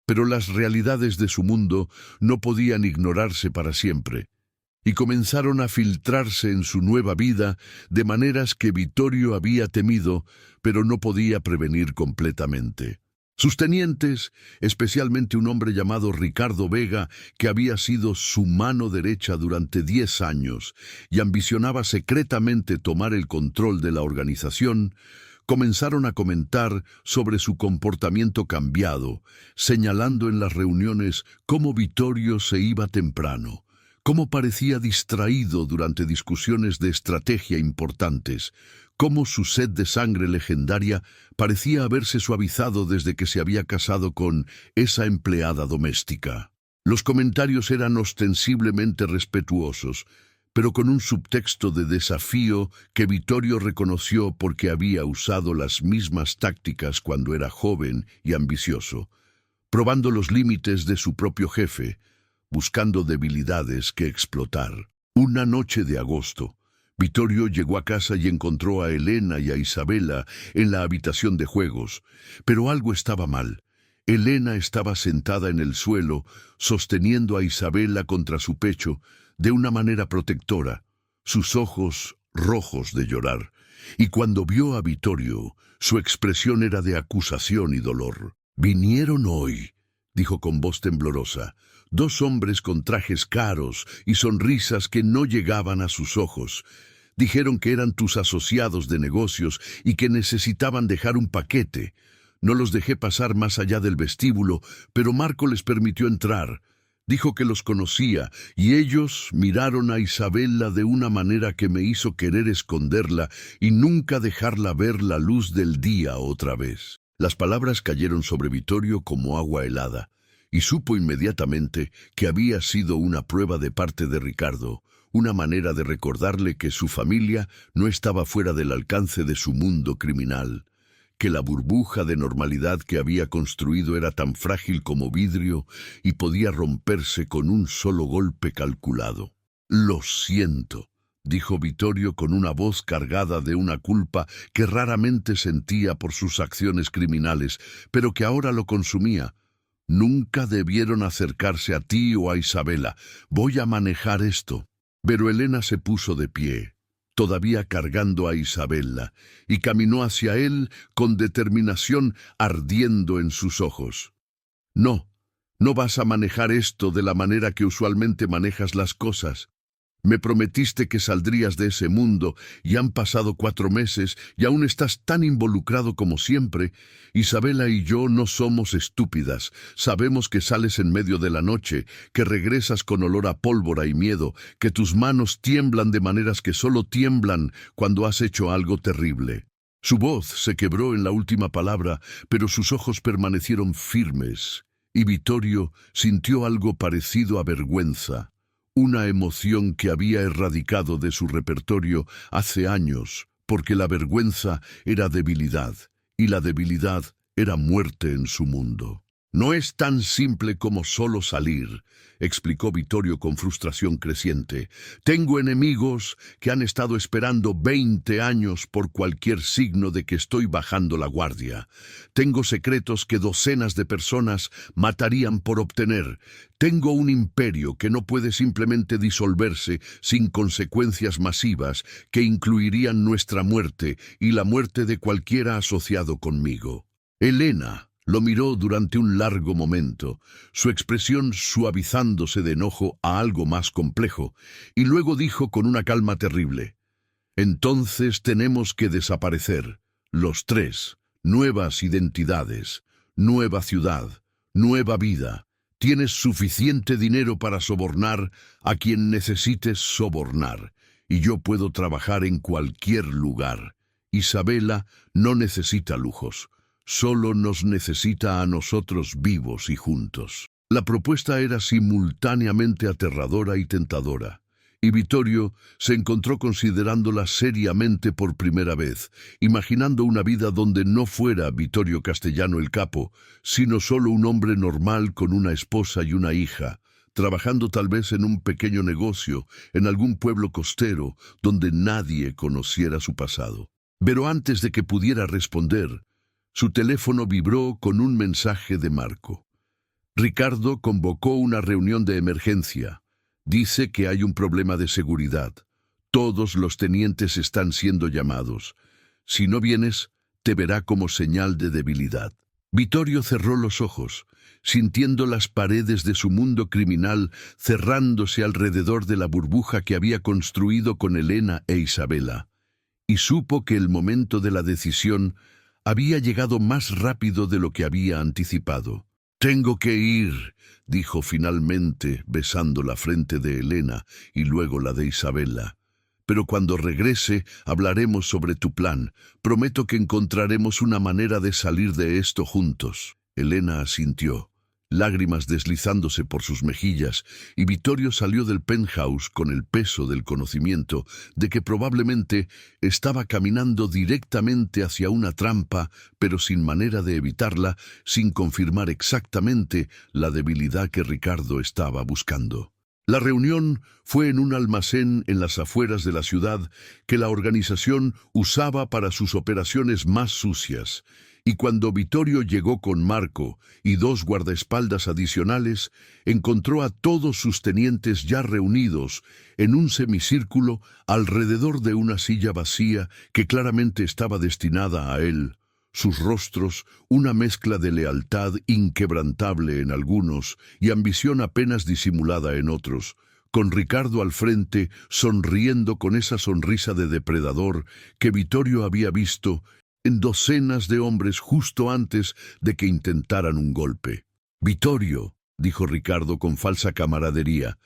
Pero las realidades de su mundo no podían ignorarse para siempre, y comenzaron a filtrarse en su nueva vida de maneras que Vittorio había temido, pero no podía prevenir completamente. Sus tenientes, especialmente un hombre llamado Ricardo Vega, que había sido su mano derecha durante 10 años y ambicionaba secretamente tomar el control de la organización, comenzaron a comentar sobre su comportamiento cambiado, señalando en las reuniones cómo Vittorio se iba temprano, cómo parecía distraído durante discusiones de estrategia importantes, cómo su sed de sangre legendaria parecía haberse suavizado desde que se había casado con esa empleada doméstica. Los comentarios eran ostensiblemente respetuosos, pero con un subtexto de desafío que Vittorio reconoció porque había usado las mismas tácticas cuando era joven y ambicioso, probando los límites de su propio jefe, buscando debilidades que explotar. Una noche de agosto, Vittorio llegó a casa y encontró a Elena y a Isabella en la habitación de juegos, pero algo estaba mal. Elena estaba sentada en el suelo, sosteniendo a Isabella contra su pecho, de una manera protectora, sus ojos rojos de llorar, y cuando vio a Vittorio, su expresión era de acusación y dolor. «Vinieron hoy», dijo con voz temblorosa, «dos hombres con trajes caros y sonrisas que no llegaban a sus ojos. Dijeron que eran tus asociados de negocios y que necesitaban dejar un paquete. No los dejé pasar más allá del vestíbulo, pero Marco les permitió entrar. Dijo que los conocía, y ellos miraron a Isabella de una manera que me hizo querer esconderla y nunca dejarla ver la luz del día otra vez». Las palabras cayeron sobre Vittorio como agua helada, y supo inmediatamente que había sido una prueba de parte de Ricardo, una manera de recordarle que su familia no estaba fuera del alcance de su mundo criminal, que la burbuja de normalidad que había construido era tan frágil como vidrio y podía romperse con un solo golpe calculado. «Lo siento», dijo Vittorio con una voz cargada de una culpa que raramente sentía por sus acciones criminales, pero que ahora lo consumía. «Nunca debieron acercarse a ti o a Isabella. Voy a manejar esto». Pero Elena se puso de pie, todavía cargando a Isabella, y caminó hacia él con determinación ardiendo en sus ojos. «No, no vas a manejar esto de la manera que usualmente manejas las cosas. Me prometiste que saldrías de ese mundo y han pasado 4 meses y aún estás tan involucrado como siempre. Isabella y yo no somos estúpidas. Sabemos que sales en medio de la noche, que regresas con olor a pólvora y miedo, que tus manos tiemblan de maneras que solo tiemblan cuando has hecho algo terrible». Su voz se quebró en la última palabra, pero sus ojos permanecieron firmes, y Vittorio sintió algo parecido a vergüenza. Una emoción que había erradicado de su repertorio hace años, porque la vergüenza era debilidad, y la debilidad era muerte en su mundo. No es tan simple como solo salir, explicó Vittorio con frustración creciente. Tengo enemigos que han estado esperando 20 años por cualquier signo de que estoy bajando la guardia. Tengo secretos que docenas de personas matarían por obtener. Tengo un imperio que no puede simplemente disolverse sin consecuencias masivas que incluirían nuestra muerte y la muerte de cualquiera asociado conmigo. Elena lo miró durante un largo momento, su expresión suavizándose de enojo a algo más complejo, y luego dijo con una calma terrible: «Entonces tenemos que desaparecer, los tres, nuevas identidades, nueva ciudad, nueva vida. Tienes suficiente dinero para sobornar a quien necesites sobornar, y yo puedo trabajar en cualquier lugar. Isabela no necesita lujos. Solo nos necesita a nosotros vivos y juntos». La propuesta era simultáneamente aterradora y tentadora, y Vittorio se encontró considerándola seriamente por primera vez, imaginando una vida donde no fuera Vittorio Castellano el Capo, sino solo un hombre normal con una esposa y una hija, trabajando tal vez en un pequeño negocio, en algún pueblo costero, donde nadie conociera su pasado. Pero antes de que pudiera responder, su teléfono vibró con un mensaje de Marco. Ricardo convocó una reunión de emergencia. Dice que hay un problema de seguridad. Todos los tenientes están siendo llamados. Si no vienes, te verá como señal de debilidad. Vittorio cerró los ojos, sintiendo las paredes de su mundo criminal cerrándose alrededor de la burbuja que había construido con Elena e Isabela, y supo que el momento de la decisión había llegado más rápido de lo que había anticipado. «Tengo que ir», dijo finalmente, besando la frente de Elena y luego la de Isabela. «Pero cuando regrese hablaremos sobre tu plan. Prometo que encontraremos una manera de salir de esto juntos». Elena asintió, lágrimas deslizándose por sus mejillas, y Vittorio salió del penthouse con el peso del conocimiento de que probablemente estaba caminando directamente hacia una trampa, pero sin manera de evitarla, sin confirmar exactamente la debilidad que Ricardo estaba buscando. La reunión fue en un almacén en las afueras de la ciudad que la organización usaba para sus operaciones más sucias, y cuando Vittorio llegó con Marco y 2 guardaespaldas adicionales, encontró a todos sus tenientes ya reunidos en un semicírculo alrededor de una silla vacía que claramente estaba destinada a él. Sus rostros, una mezcla de lealtad inquebrantable en algunos y ambición apenas disimulada en otros, con Ricardo al frente, sonriendo con esa sonrisa de depredador que Vittorio había visto en docenas de hombres justo antes de que intentaran un golpe. «Vittorio», dijo Ricardo con falsa camaradería,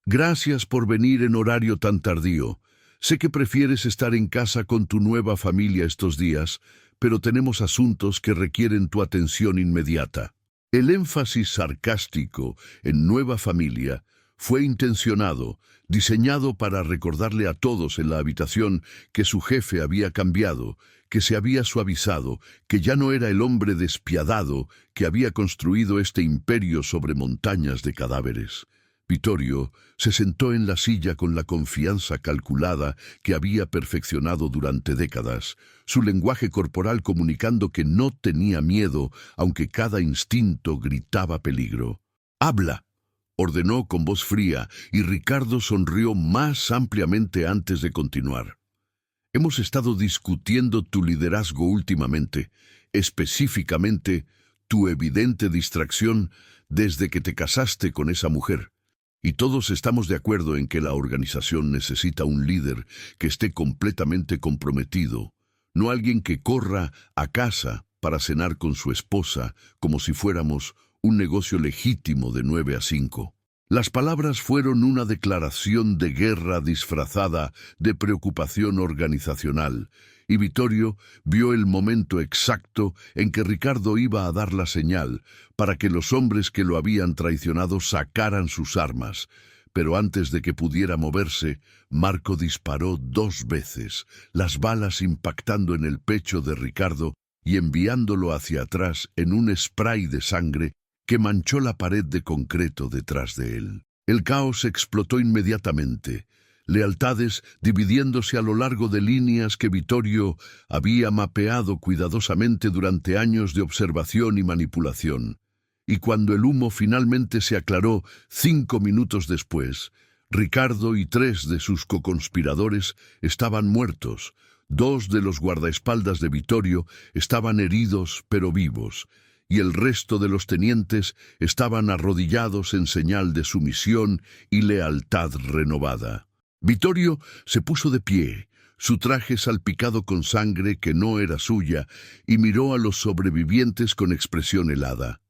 «gracias por venir en horario tan tardío. Sé que prefieres estar en casa con tu nueva familia estos días, pero tenemos asuntos que requieren tu atención inmediata». El énfasis sarcástico en nueva familia fue intencionado, diseñado para recordarle a todos en la habitación que su jefe había cambiado, que se había suavizado, que ya no era el hombre despiadado que había construido este imperio sobre montañas de cadáveres. Vittorio se sentó en la silla con la confianza calculada que había perfeccionado durante décadas, su lenguaje corporal comunicando que no tenía miedo, aunque cada instinto gritaba peligro. «Habla», ordenó con voz fría, y Ricardo sonrió más ampliamente antes de continuar. «Hemos estado discutiendo tu liderazgo últimamente, específicamente tu evidente distracción desde que te casaste con esa mujer. Y todos estamos de acuerdo en que la organización necesita un líder que esté completamente comprometido, no alguien que corra a casa para cenar con su esposa como si fuéramos un negocio legítimo de 9 a 5. Las palabras fueron una declaración de guerra disfrazada de preocupación organizacional, y Vittorio vio el momento exacto en que Ricardo iba a dar la señal para que los hombres que lo habían traicionado sacaran sus armas. Pero antes de que pudiera moverse, Marco disparó 2 veces, las balas impactando en el pecho de Ricardo y enviándolo hacia atrás en un spray de sangre que manchó la pared de concreto detrás de él. El caos explotó inmediatamente, lealtades dividiéndose a lo largo de líneas que Vittorio había mapeado cuidadosamente durante años de observación y manipulación. Y cuando el humo finalmente se aclaró 5 minutos después, Ricardo y 3 de sus coconspiradores estaban muertos. 2 de los guardaespaldas de Vittorio estaban heridos pero vivos, y el resto de los tenientes estaban arrodillados en señal de sumisión y lealtad renovada. Vittorio se puso de pie, su traje salpicado con sangre que no era suya, y miró a los sobrevivientes con expresión helada.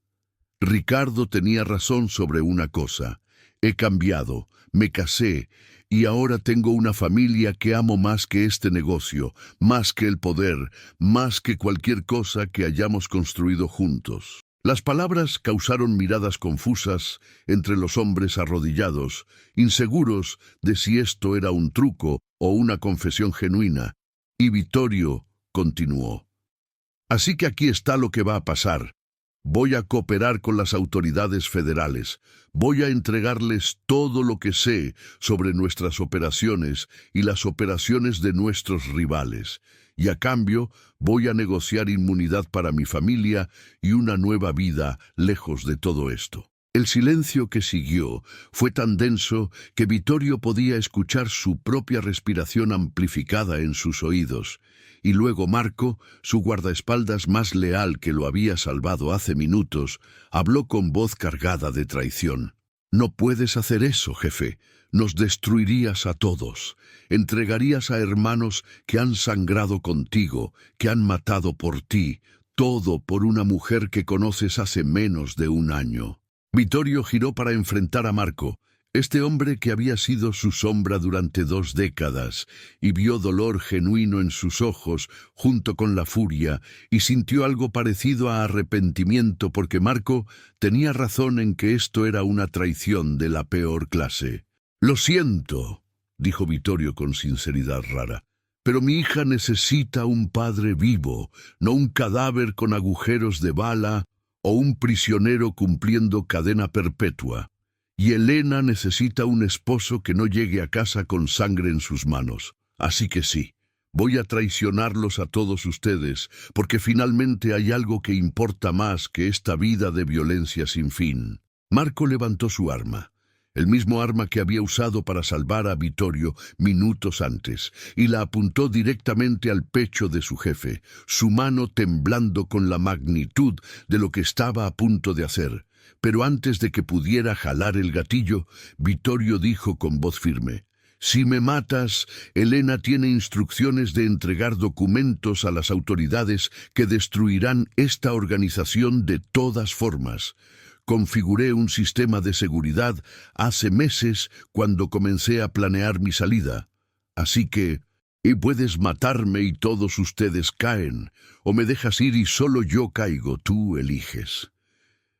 Ricardo tenía razón sobre una cosa. He cambiado, me casé, y ahora tengo una familia que amo más que este negocio, más que el poder, más que cualquier cosa que hayamos construido juntos. Las palabras causaron miradas confusas entre los hombres arrodillados, inseguros de si esto era un truco o una confesión genuina, y Vittorio continuó. Así que aquí está lo que va a pasar. Voy a cooperar con las autoridades federales. Voy a entregarles todo lo que sé sobre nuestras operaciones y las operaciones de nuestros rivales. Y a cambio voy a negociar inmunidad para mi familia y una nueva vida lejos de todo esto. El silencio que siguió fue tan denso que Vittorio podía escuchar su propia respiración amplificada en sus oídos. Y luego Marco, su guardaespaldas más leal que lo había salvado hace minutos, habló con voz cargada de traición. No puedes hacer eso, jefe. Nos destruirías a todos. Entregarías a hermanos que han sangrado contigo, que han matado por ti, todo por una mujer que conoces hace menos de un año. Vittorio giró para enfrentar a Marco, este hombre que había sido su sombra durante 2 décadas, y vio dolor genuino en sus ojos junto con la furia, y sintió algo parecido a arrepentimiento porque Marco tenía razón en que esto era una traición de la peor clase. «Lo siento», dijo Vittorio con sinceridad rara, «pero mi hija necesita un padre vivo, no un cadáver con agujeros de bala o un prisionero cumpliendo cadena perpetua. Y Elena necesita un esposo que no llegue a casa con sangre en sus manos. Así que sí, voy a traicionarlos a todos ustedes, porque finalmente hay algo que importa más que esta vida de violencia sin fin». Marco levantó su arma, el mismo arma que había usado para salvar a Vittorio minutos antes, y la apuntó directamente al pecho de su jefe, su mano temblando con la magnitud de lo que estaba a punto de hacer. Pero antes de que pudiera jalar el gatillo, Vittorio dijo con voz firme: «Si me matas, Elena tiene instrucciones de entregar documentos a las autoridades que destruirán esta organización de todas formas. Configuré un sistema de seguridad hace meses cuando comencé a planear mi salida. Así que, y puedes matarme y todos ustedes caen, o me dejas ir y solo yo caigo, tú eliges».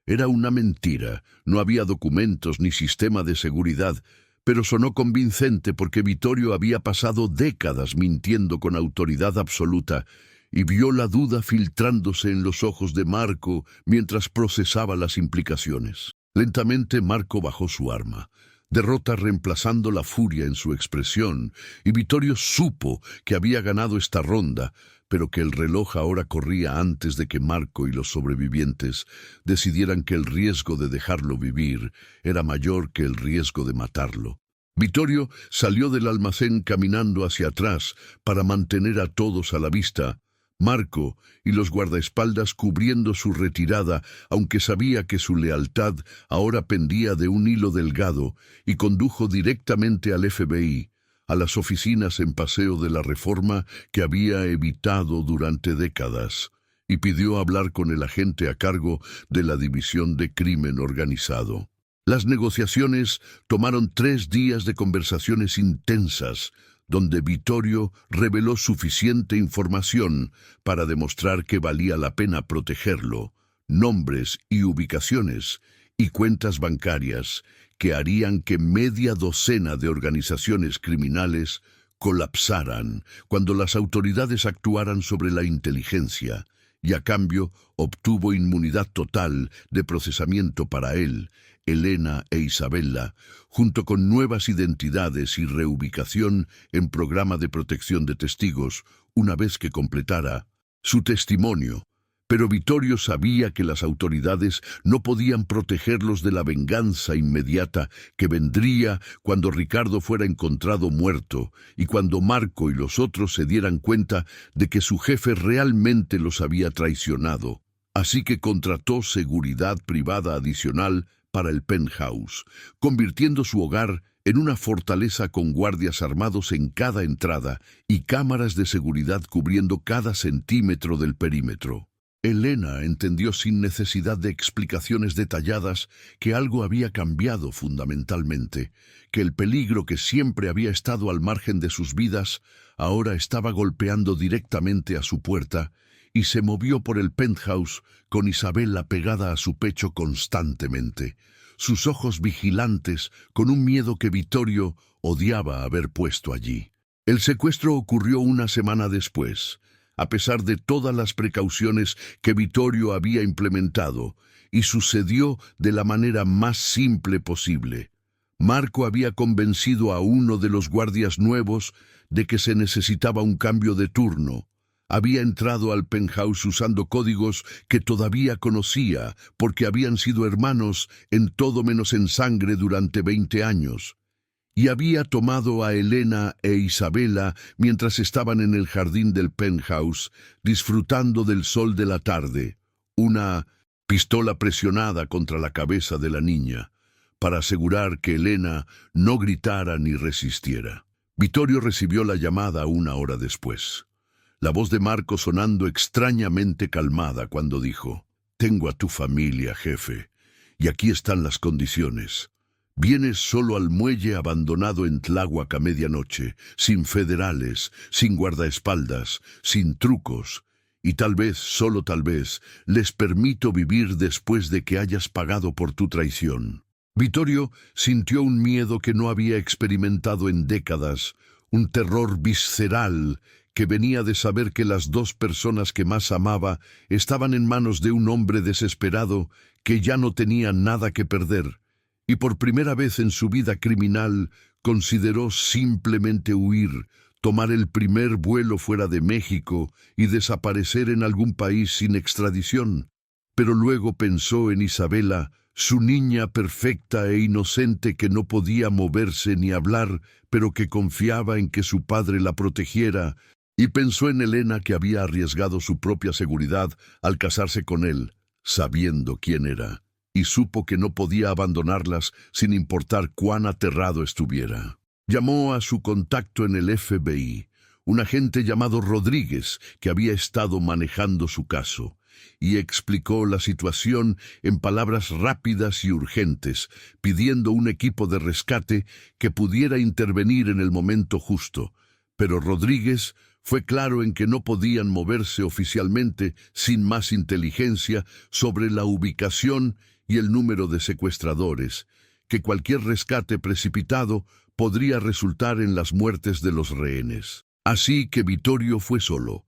Era una mentira, no había documentos ni sistema de seguridad, pero sonó convincente porque Vittorio había pasado décadas mintiendo con autoridad absoluta, y vio la duda filtrándose en los ojos de Marco mientras procesaba las implicaciones. Lentamente Marco bajó su arma, derrota reemplazando la furia en su expresión, y Vittorio supo que había ganado esta ronda, pero que el reloj ahora corría antes de que Marco y los sobrevivientes decidieran que el riesgo de dejarlo vivir era mayor que el riesgo de matarlo. Vittorio salió del almacén caminando hacia atrás para mantener a todos a la vista, Marco y los guardaespaldas cubriendo su retirada, aunque sabía que su lealtad ahora pendía de un hilo delgado, y condujo directamente al FBI, a las oficinas en Paseo de la Reforma que había evitado durante décadas, y pidió hablar con el agente a cargo de la División de Crimen Organizado. Las negociaciones tomaron 3 días de conversaciones intensas, donde Vittorio reveló suficiente información para demostrar que valía la pena protegerlo, nombres y ubicaciones y cuentas bancarias que harían que media docena de organizaciones criminales colapsaran cuando las autoridades actuaran sobre la inteligencia, y a cambio obtuvo inmunidad total de procesamiento para él, Elena e Isabella, junto con nuevas identidades y reubicación en programa de protección de testigos, una vez que completara su testimonio. Pero Vittorio sabía que las autoridades no podían protegerlos de la venganza inmediata que vendría cuando Ricardo fuera encontrado muerto y cuando Marco y los otros se dieran cuenta de que su jefe realmente los había traicionado. Así que contrató seguridad privada adicional para el penthouse, convirtiendo su hogar en una fortaleza con guardias armados en cada entrada y cámaras de seguridad cubriendo cada centímetro del perímetro. Elena entendió sin necesidad de explicaciones detalladas que algo había cambiado fundamentalmente, que el peligro que siempre había estado al margen de sus vidas ahora estaba golpeando directamente a su puerta, y se movió por el penthouse con Isabella pegada a su pecho constantemente, sus ojos vigilantes con un miedo que Vittorio odiaba haber puesto allí. El secuestro ocurrió una semana después, a pesar de todas las precauciones que Vittorio había implementado, y sucedió de la manera más simple posible. Marco había convencido a uno de los guardias nuevos de que se necesitaba un cambio de turno. Había entrado al penthouse usando códigos que todavía conocía, porque habían sido hermanos en todo menos en sangre durante 20 años. Y había tomado a Elena e Isabella mientras estaban en el jardín del penthouse, disfrutando del sol de la tarde, una pistola presionada contra la cabeza de la niña, para asegurar que Elena no gritara ni resistiera. Vittorio recibió la llamada 1 hora después, la voz de Marco sonando extrañamente calmada cuando dijo: «Tengo a tu familia, jefe, y aquí están las condiciones. Vienes solo al muelle abandonado en Tláhuac a medianoche, sin federales, sin guardaespaldas, sin trucos, y tal vez, solo tal vez, les permito vivir después de que hayas pagado por tu traición». Vittorio sintió un miedo que no había experimentado en décadas, un terror visceral que venía de saber que las dos personas que más amaba estaban en manos de un hombre desesperado que ya no tenía nada que perder. Y por primera vez en su vida criminal consideró simplemente huir, tomar el primer vuelo fuera de México y desaparecer en algún país sin extradición. Pero luego pensó en Isabella, su niña perfecta e inocente que no podía moverse ni hablar, pero que confiaba en que su padre la protegiera, y pensó en Elena, que había arriesgado su propia seguridad al casarse con él, sabiendo quién era. Y supo que no podía abandonarlas sin importar cuán aterrado estuviera. Llamó a su contacto en el FBI, un agente llamado Rodríguez, que había estado manejando su caso, y explicó la situación en palabras rápidas y urgentes, pidiendo un equipo de rescate que pudiera intervenir en el momento justo. Pero Rodríguez fue claro en que no podían moverse oficialmente sin más inteligencia sobre la ubicación y el número de secuestradores, que cualquier rescate precipitado podría resultar en las muertes de los rehenes. Así que Vittorio fue solo,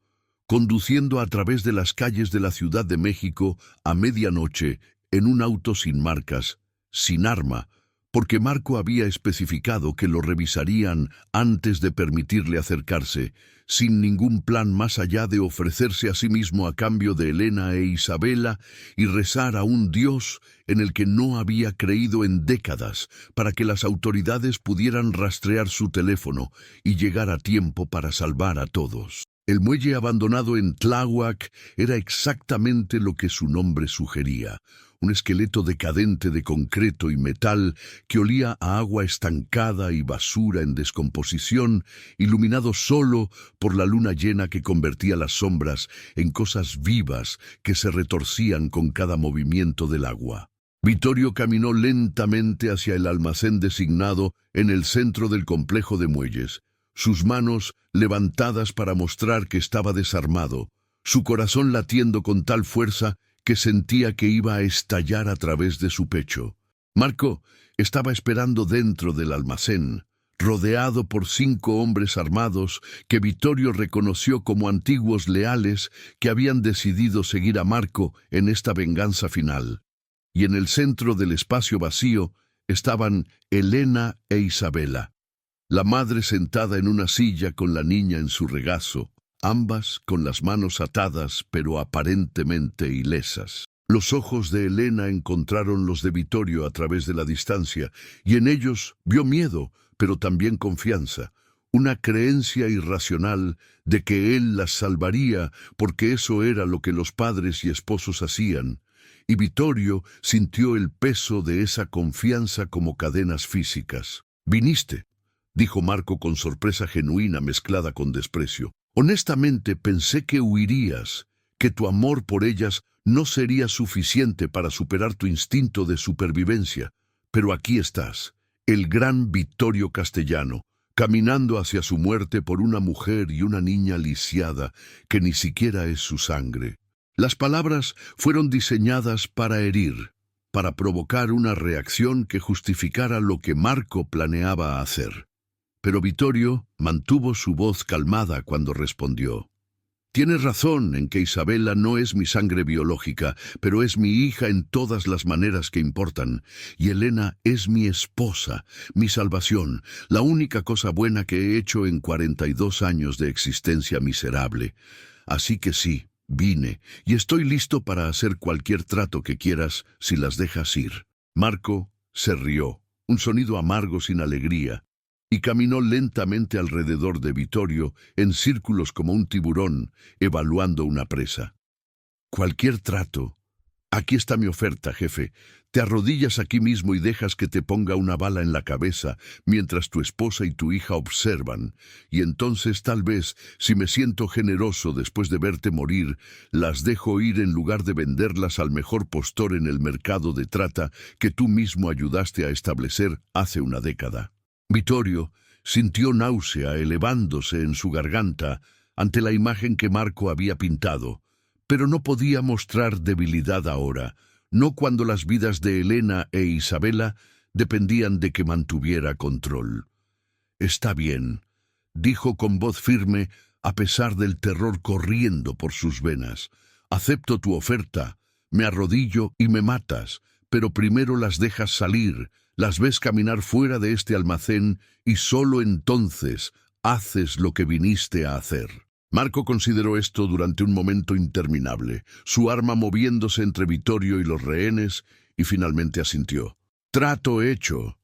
conduciendo a través de las calles de la Ciudad de México a medianoche en un auto sin marcas, sin arma, porque Marco había especificado que lo revisarían antes de permitirle acercarse, sin ningún plan más allá de ofrecerse a sí mismo a cambio de Elena e Isabella y rezar a un Dios en el que no había creído en décadas para que las autoridades pudieran rastrear su teléfono y llegar a tiempo para salvar a todos. El muelle abandonado en Tláhuac era exactamente lo que su nombre sugería, un esqueleto decadente de concreto y metal que olía a agua estancada y basura en descomposición, iluminado solo por la luna llena que convertía las sombras en cosas vivas que se retorcían con cada movimiento del agua. Vittorio caminó lentamente hacia el almacén designado en el centro del complejo de muelles, sus manos levantadas para mostrar que estaba desarmado, su corazón latiendo con tal fuerza que sentía que iba a estallar a través de su pecho. Marco estaba esperando dentro del almacén, rodeado por 5 hombres armados que Vittorio reconoció como antiguos leales que habían decidido seguir a Marco en esta venganza final. Y en el centro del espacio vacío estaban Elena e Isabela, la madre sentada en una silla con la niña en su regazo, ambas con las manos atadas pero aparentemente ilesas. Los ojos de Elena encontraron los de Vittorio a través de la distancia, y en ellos vio miedo, pero también confianza, una creencia irracional de que él las salvaría porque eso era lo que los padres y esposos hacían. Y Vittorio sintió el peso de esa confianza como cadenas físicas. «Viniste», dijo Marco con sorpresa genuina mezclada con desprecio. «Honestamente pensé que huirías, que tu amor por ellas no sería suficiente para superar tu instinto de supervivencia. Pero aquí estás, el gran Vittorio Castellano, caminando hacia su muerte por una mujer y una niña lisiada que ni siquiera es su sangre». Las palabras fueron diseñadas para herir, para provocar una reacción que justificara lo que Marco planeaba hacer. Pero Vittorio mantuvo su voz calmada cuando respondió: «Tienes razón en que Isabela no es mi sangre biológica, pero es mi hija en todas las maneras que importan. Y Elena es mi esposa, mi salvación, la única cosa buena que he hecho en 42 años de existencia miserable. Así que sí, vine, y estoy listo para hacer cualquier trato que quieras si las dejas ir». Marco se rió, un sonido amargo sin alegría, y caminó lentamente alrededor de Vittorio, en círculos como un tiburón, evaluando una presa. «Cualquier trato. Aquí está mi oferta, jefe. Te arrodillas aquí mismo y dejas que te ponga una bala en la cabeza mientras tu esposa y tu hija observan. Y entonces tal vez, si me siento generoso después de verte morir, las dejo ir en lugar de venderlas al mejor postor en el mercado de trata que tú mismo ayudaste a establecer hace una década». Vittorio sintió náusea elevándose en su garganta ante la imagen que Marco había pintado, pero no podía mostrar debilidad ahora, no cuando las vidas de Elena e Isabela dependían de que mantuviera control. «Está bien», dijo con voz firme, a pesar del terror corriendo por sus venas. «Acepto tu oferta, me arrodillo y me matas, pero primero las dejas salir, las ves caminar fuera de este almacén y solo entonces haces lo que viniste a hacer». Marco consideró esto durante un momento interminable, su arma moviéndose entre Vittorio y los rehenes, y finalmente asintió. «Trato hecho.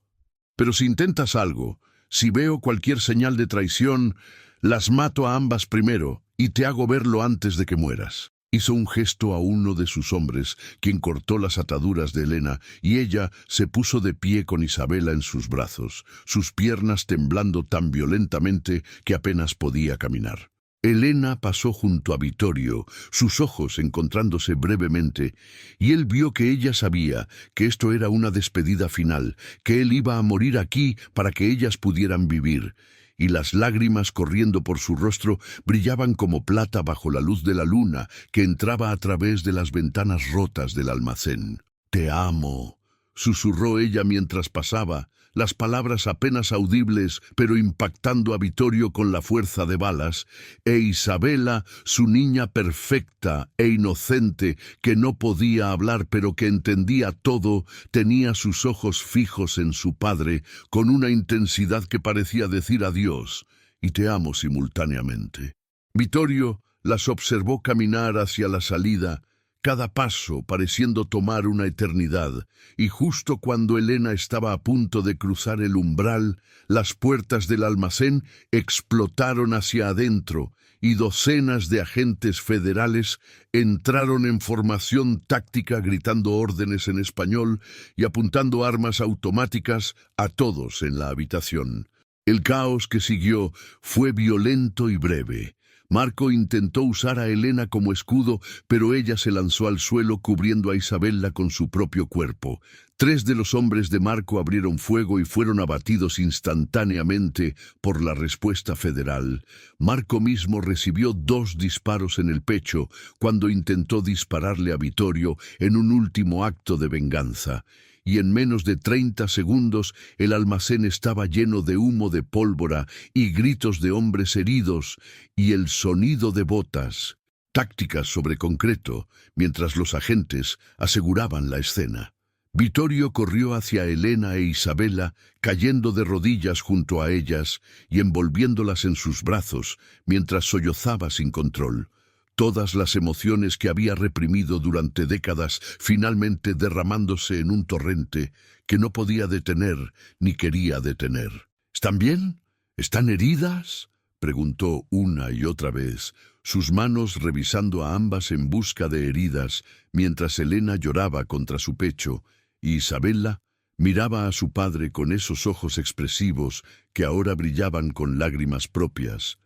Pero si intentas algo, si veo cualquier señal de traición, las mato a ambas primero y te hago verlo antes de que mueras». Hizo un gesto a uno de sus hombres, quien cortó las ataduras de Elena, y ella se puso de pie con Isabela en sus brazos, sus piernas temblando tan violentamente que apenas podía caminar. Elena pasó junto a Vittorio, sus ojos encontrándose brevemente, y él vio que ella sabía que esto era una despedida final, que él iba a morir aquí para que ellas pudieran vivir, y las lágrimas corriendo por su rostro brillaban como plata bajo la luz de la luna que entraba a través de las ventanas rotas del almacén. «Te amo», susurró ella mientras pasaba, las palabras apenas audibles, pero impactando a Vittorio con la fuerza de balas, e Isabela, su niña perfecta e inocente, que no podía hablar pero que entendía todo, tenía sus ojos fijos en su padre, con una intensidad que parecía decir adiós, y te amo simultáneamente. Vittorio las observó caminar hacia la salida, cada paso pareciendo tomar una eternidad, y justo cuando Elena estaba a punto de cruzar el umbral, las puertas del almacén explotaron hacia adentro, y docenas de agentes federales entraron en formación táctica gritando órdenes en español y apuntando armas automáticas a todos en la habitación. El caos que siguió fue violento y breve. Marco intentó usar a Elena como escudo, pero ella se lanzó al suelo cubriendo a Isabela con su propio cuerpo. 3 de los hombres de Marco abrieron fuego y fueron abatidos instantáneamente por la respuesta federal. Marco mismo recibió 2 disparos en el pecho cuando intentó dispararle a Vittorio en un último acto de venganza. y en menos de 30 segundos el almacén estaba lleno de humo de pólvora y gritos de hombres heridos y el sonido de botas. Tácticas sobre concreto, mientras los agentes aseguraban la escena. Vittorio corrió hacia Elena e Isabela, cayendo de rodillas junto a ellas y envolviéndolas en sus brazos, mientras sollozaba sin control. Todas las emociones que había reprimido durante décadas finalmente derramándose en un torrente que no podía detener ni quería detener. ¿Están bien? ¿Están heridas?, preguntó una y otra vez, sus manos revisando a ambas en busca de heridas, mientras Elena lloraba contra su pecho, y Isabela miraba a su padre con esos ojos expresivos que ahora brillaban con lágrimas propias.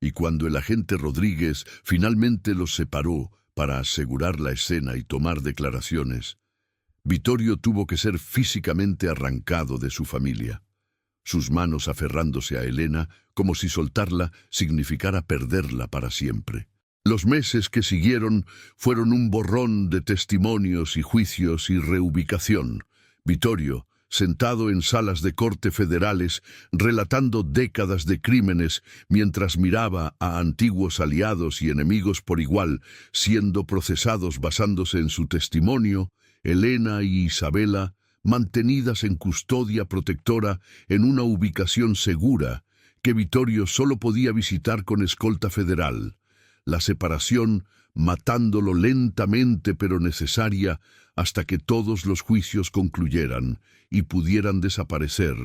Y cuando el agente Rodríguez finalmente los separó para asegurar la escena y tomar declaraciones, Vittorio tuvo que ser físicamente arrancado de su familia, sus manos aferrándose a Elena como si soltarla significara perderla para siempre. Los meses que siguieron fueron un borrón de testimonios y juicios y reubicación. Vittorio, sentado en salas de corte federales, relatando décadas de crímenes, mientras miraba a antiguos aliados y enemigos por igual, siendo procesados basándose en su testimonio, Elena y Isabela, mantenidas en custodia protectora en una ubicación segura, que Vittorio solo podía visitar con escolta federal. La separación, matándolo lentamente pero necesaria, hasta que todos los juicios concluyeran y pudieran desaparecer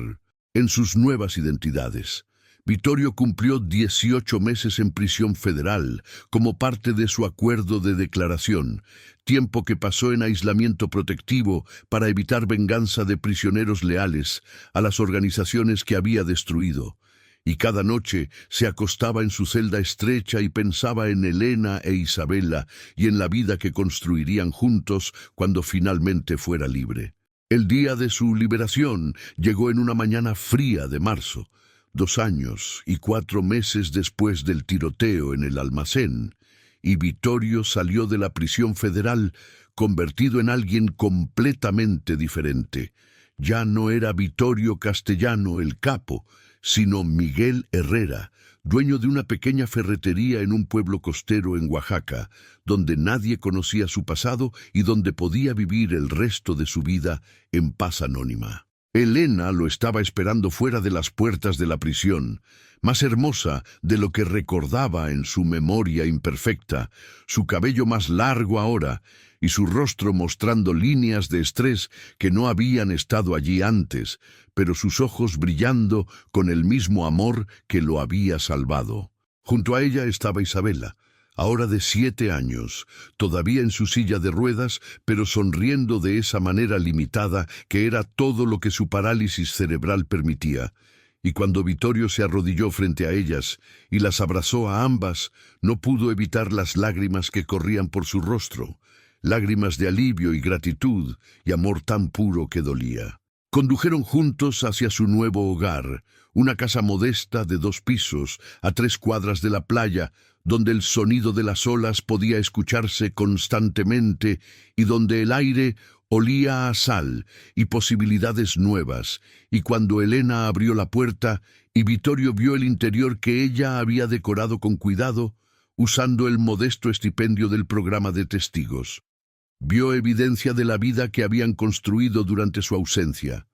en sus nuevas identidades. Vittorio cumplió 18 meses en prisión federal como parte de su acuerdo de declaración, tiempo que pasó en aislamiento protectivo para evitar venganza de prisioneros leales a las organizaciones que había destruido. Y cada noche se acostaba en su celda estrecha y pensaba en Elena e Isabela y en la vida que construirían juntos cuando finalmente fuera libre. El día de su liberación llegó en una mañana fría de marzo, 2 años y 4 meses después del tiroteo en el almacén, y Vittorio salió de la prisión federal convertido en alguien completamente diferente. Ya no era Vittorio Castellano el capo, sino Miguel Herrera, dueño de una pequeña ferretería en un pueblo costero en Oaxaca, donde nadie conocía su pasado y donde podía vivir el resto de su vida en paz anónima. Elena lo estaba esperando fuera de las puertas de la prisión, más hermosa de lo que recordaba en su memoria imperfecta, su cabello más largo ahora, y su rostro mostrando líneas de estrés que no habían estado allí antes, pero sus ojos brillando con el mismo amor que lo había salvado. Junto a ella estaba Isabela, ahora de 7 años, todavía en su silla de ruedas, pero sonriendo de esa manera limitada que era todo lo que su parálisis cerebral permitía. Y cuando Vittorio se arrodilló frente a ellas y las abrazó a ambas, no pudo evitar las lágrimas que corrían por su rostro, lágrimas de alivio y gratitud y amor tan puro que dolía. Condujeron juntos hacia su nuevo hogar, una casa modesta de 2 pisos, a 3 cuadras de la playa, donde el sonido de las olas podía escucharse constantemente y donde el aire olía a sal y posibilidades nuevas, y cuando Elena abrió la puerta y Vittorio vio el interior que ella había decorado con cuidado, usando el modesto estipendio del programa de testigos. Vio evidencia de la vida que habían construido durante su ausencia,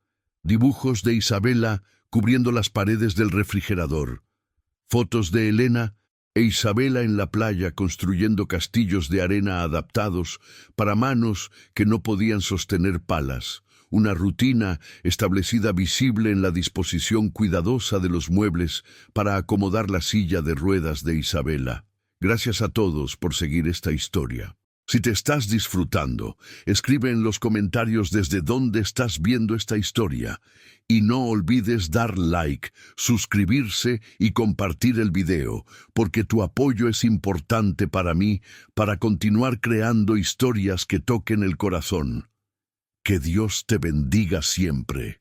dibujos de Isabela cubriendo las paredes del refrigerador, fotos de Elena e Isabela en la playa construyendo castillos de arena adaptados para manos que no podían sostener palas, una rutina establecida visible en la disposición cuidadosa de los muebles para acomodar la silla de ruedas de Isabela. Gracias a todos por seguir esta historia. Si te estás disfrutando, escribe en los comentarios desde dónde estás viendo esta historia. Y no olvides dar like, suscribirse y compartir el video, porque tu apoyo es importante para mí para continuar creando historias que toquen el corazón. Que Dios te bendiga siempre.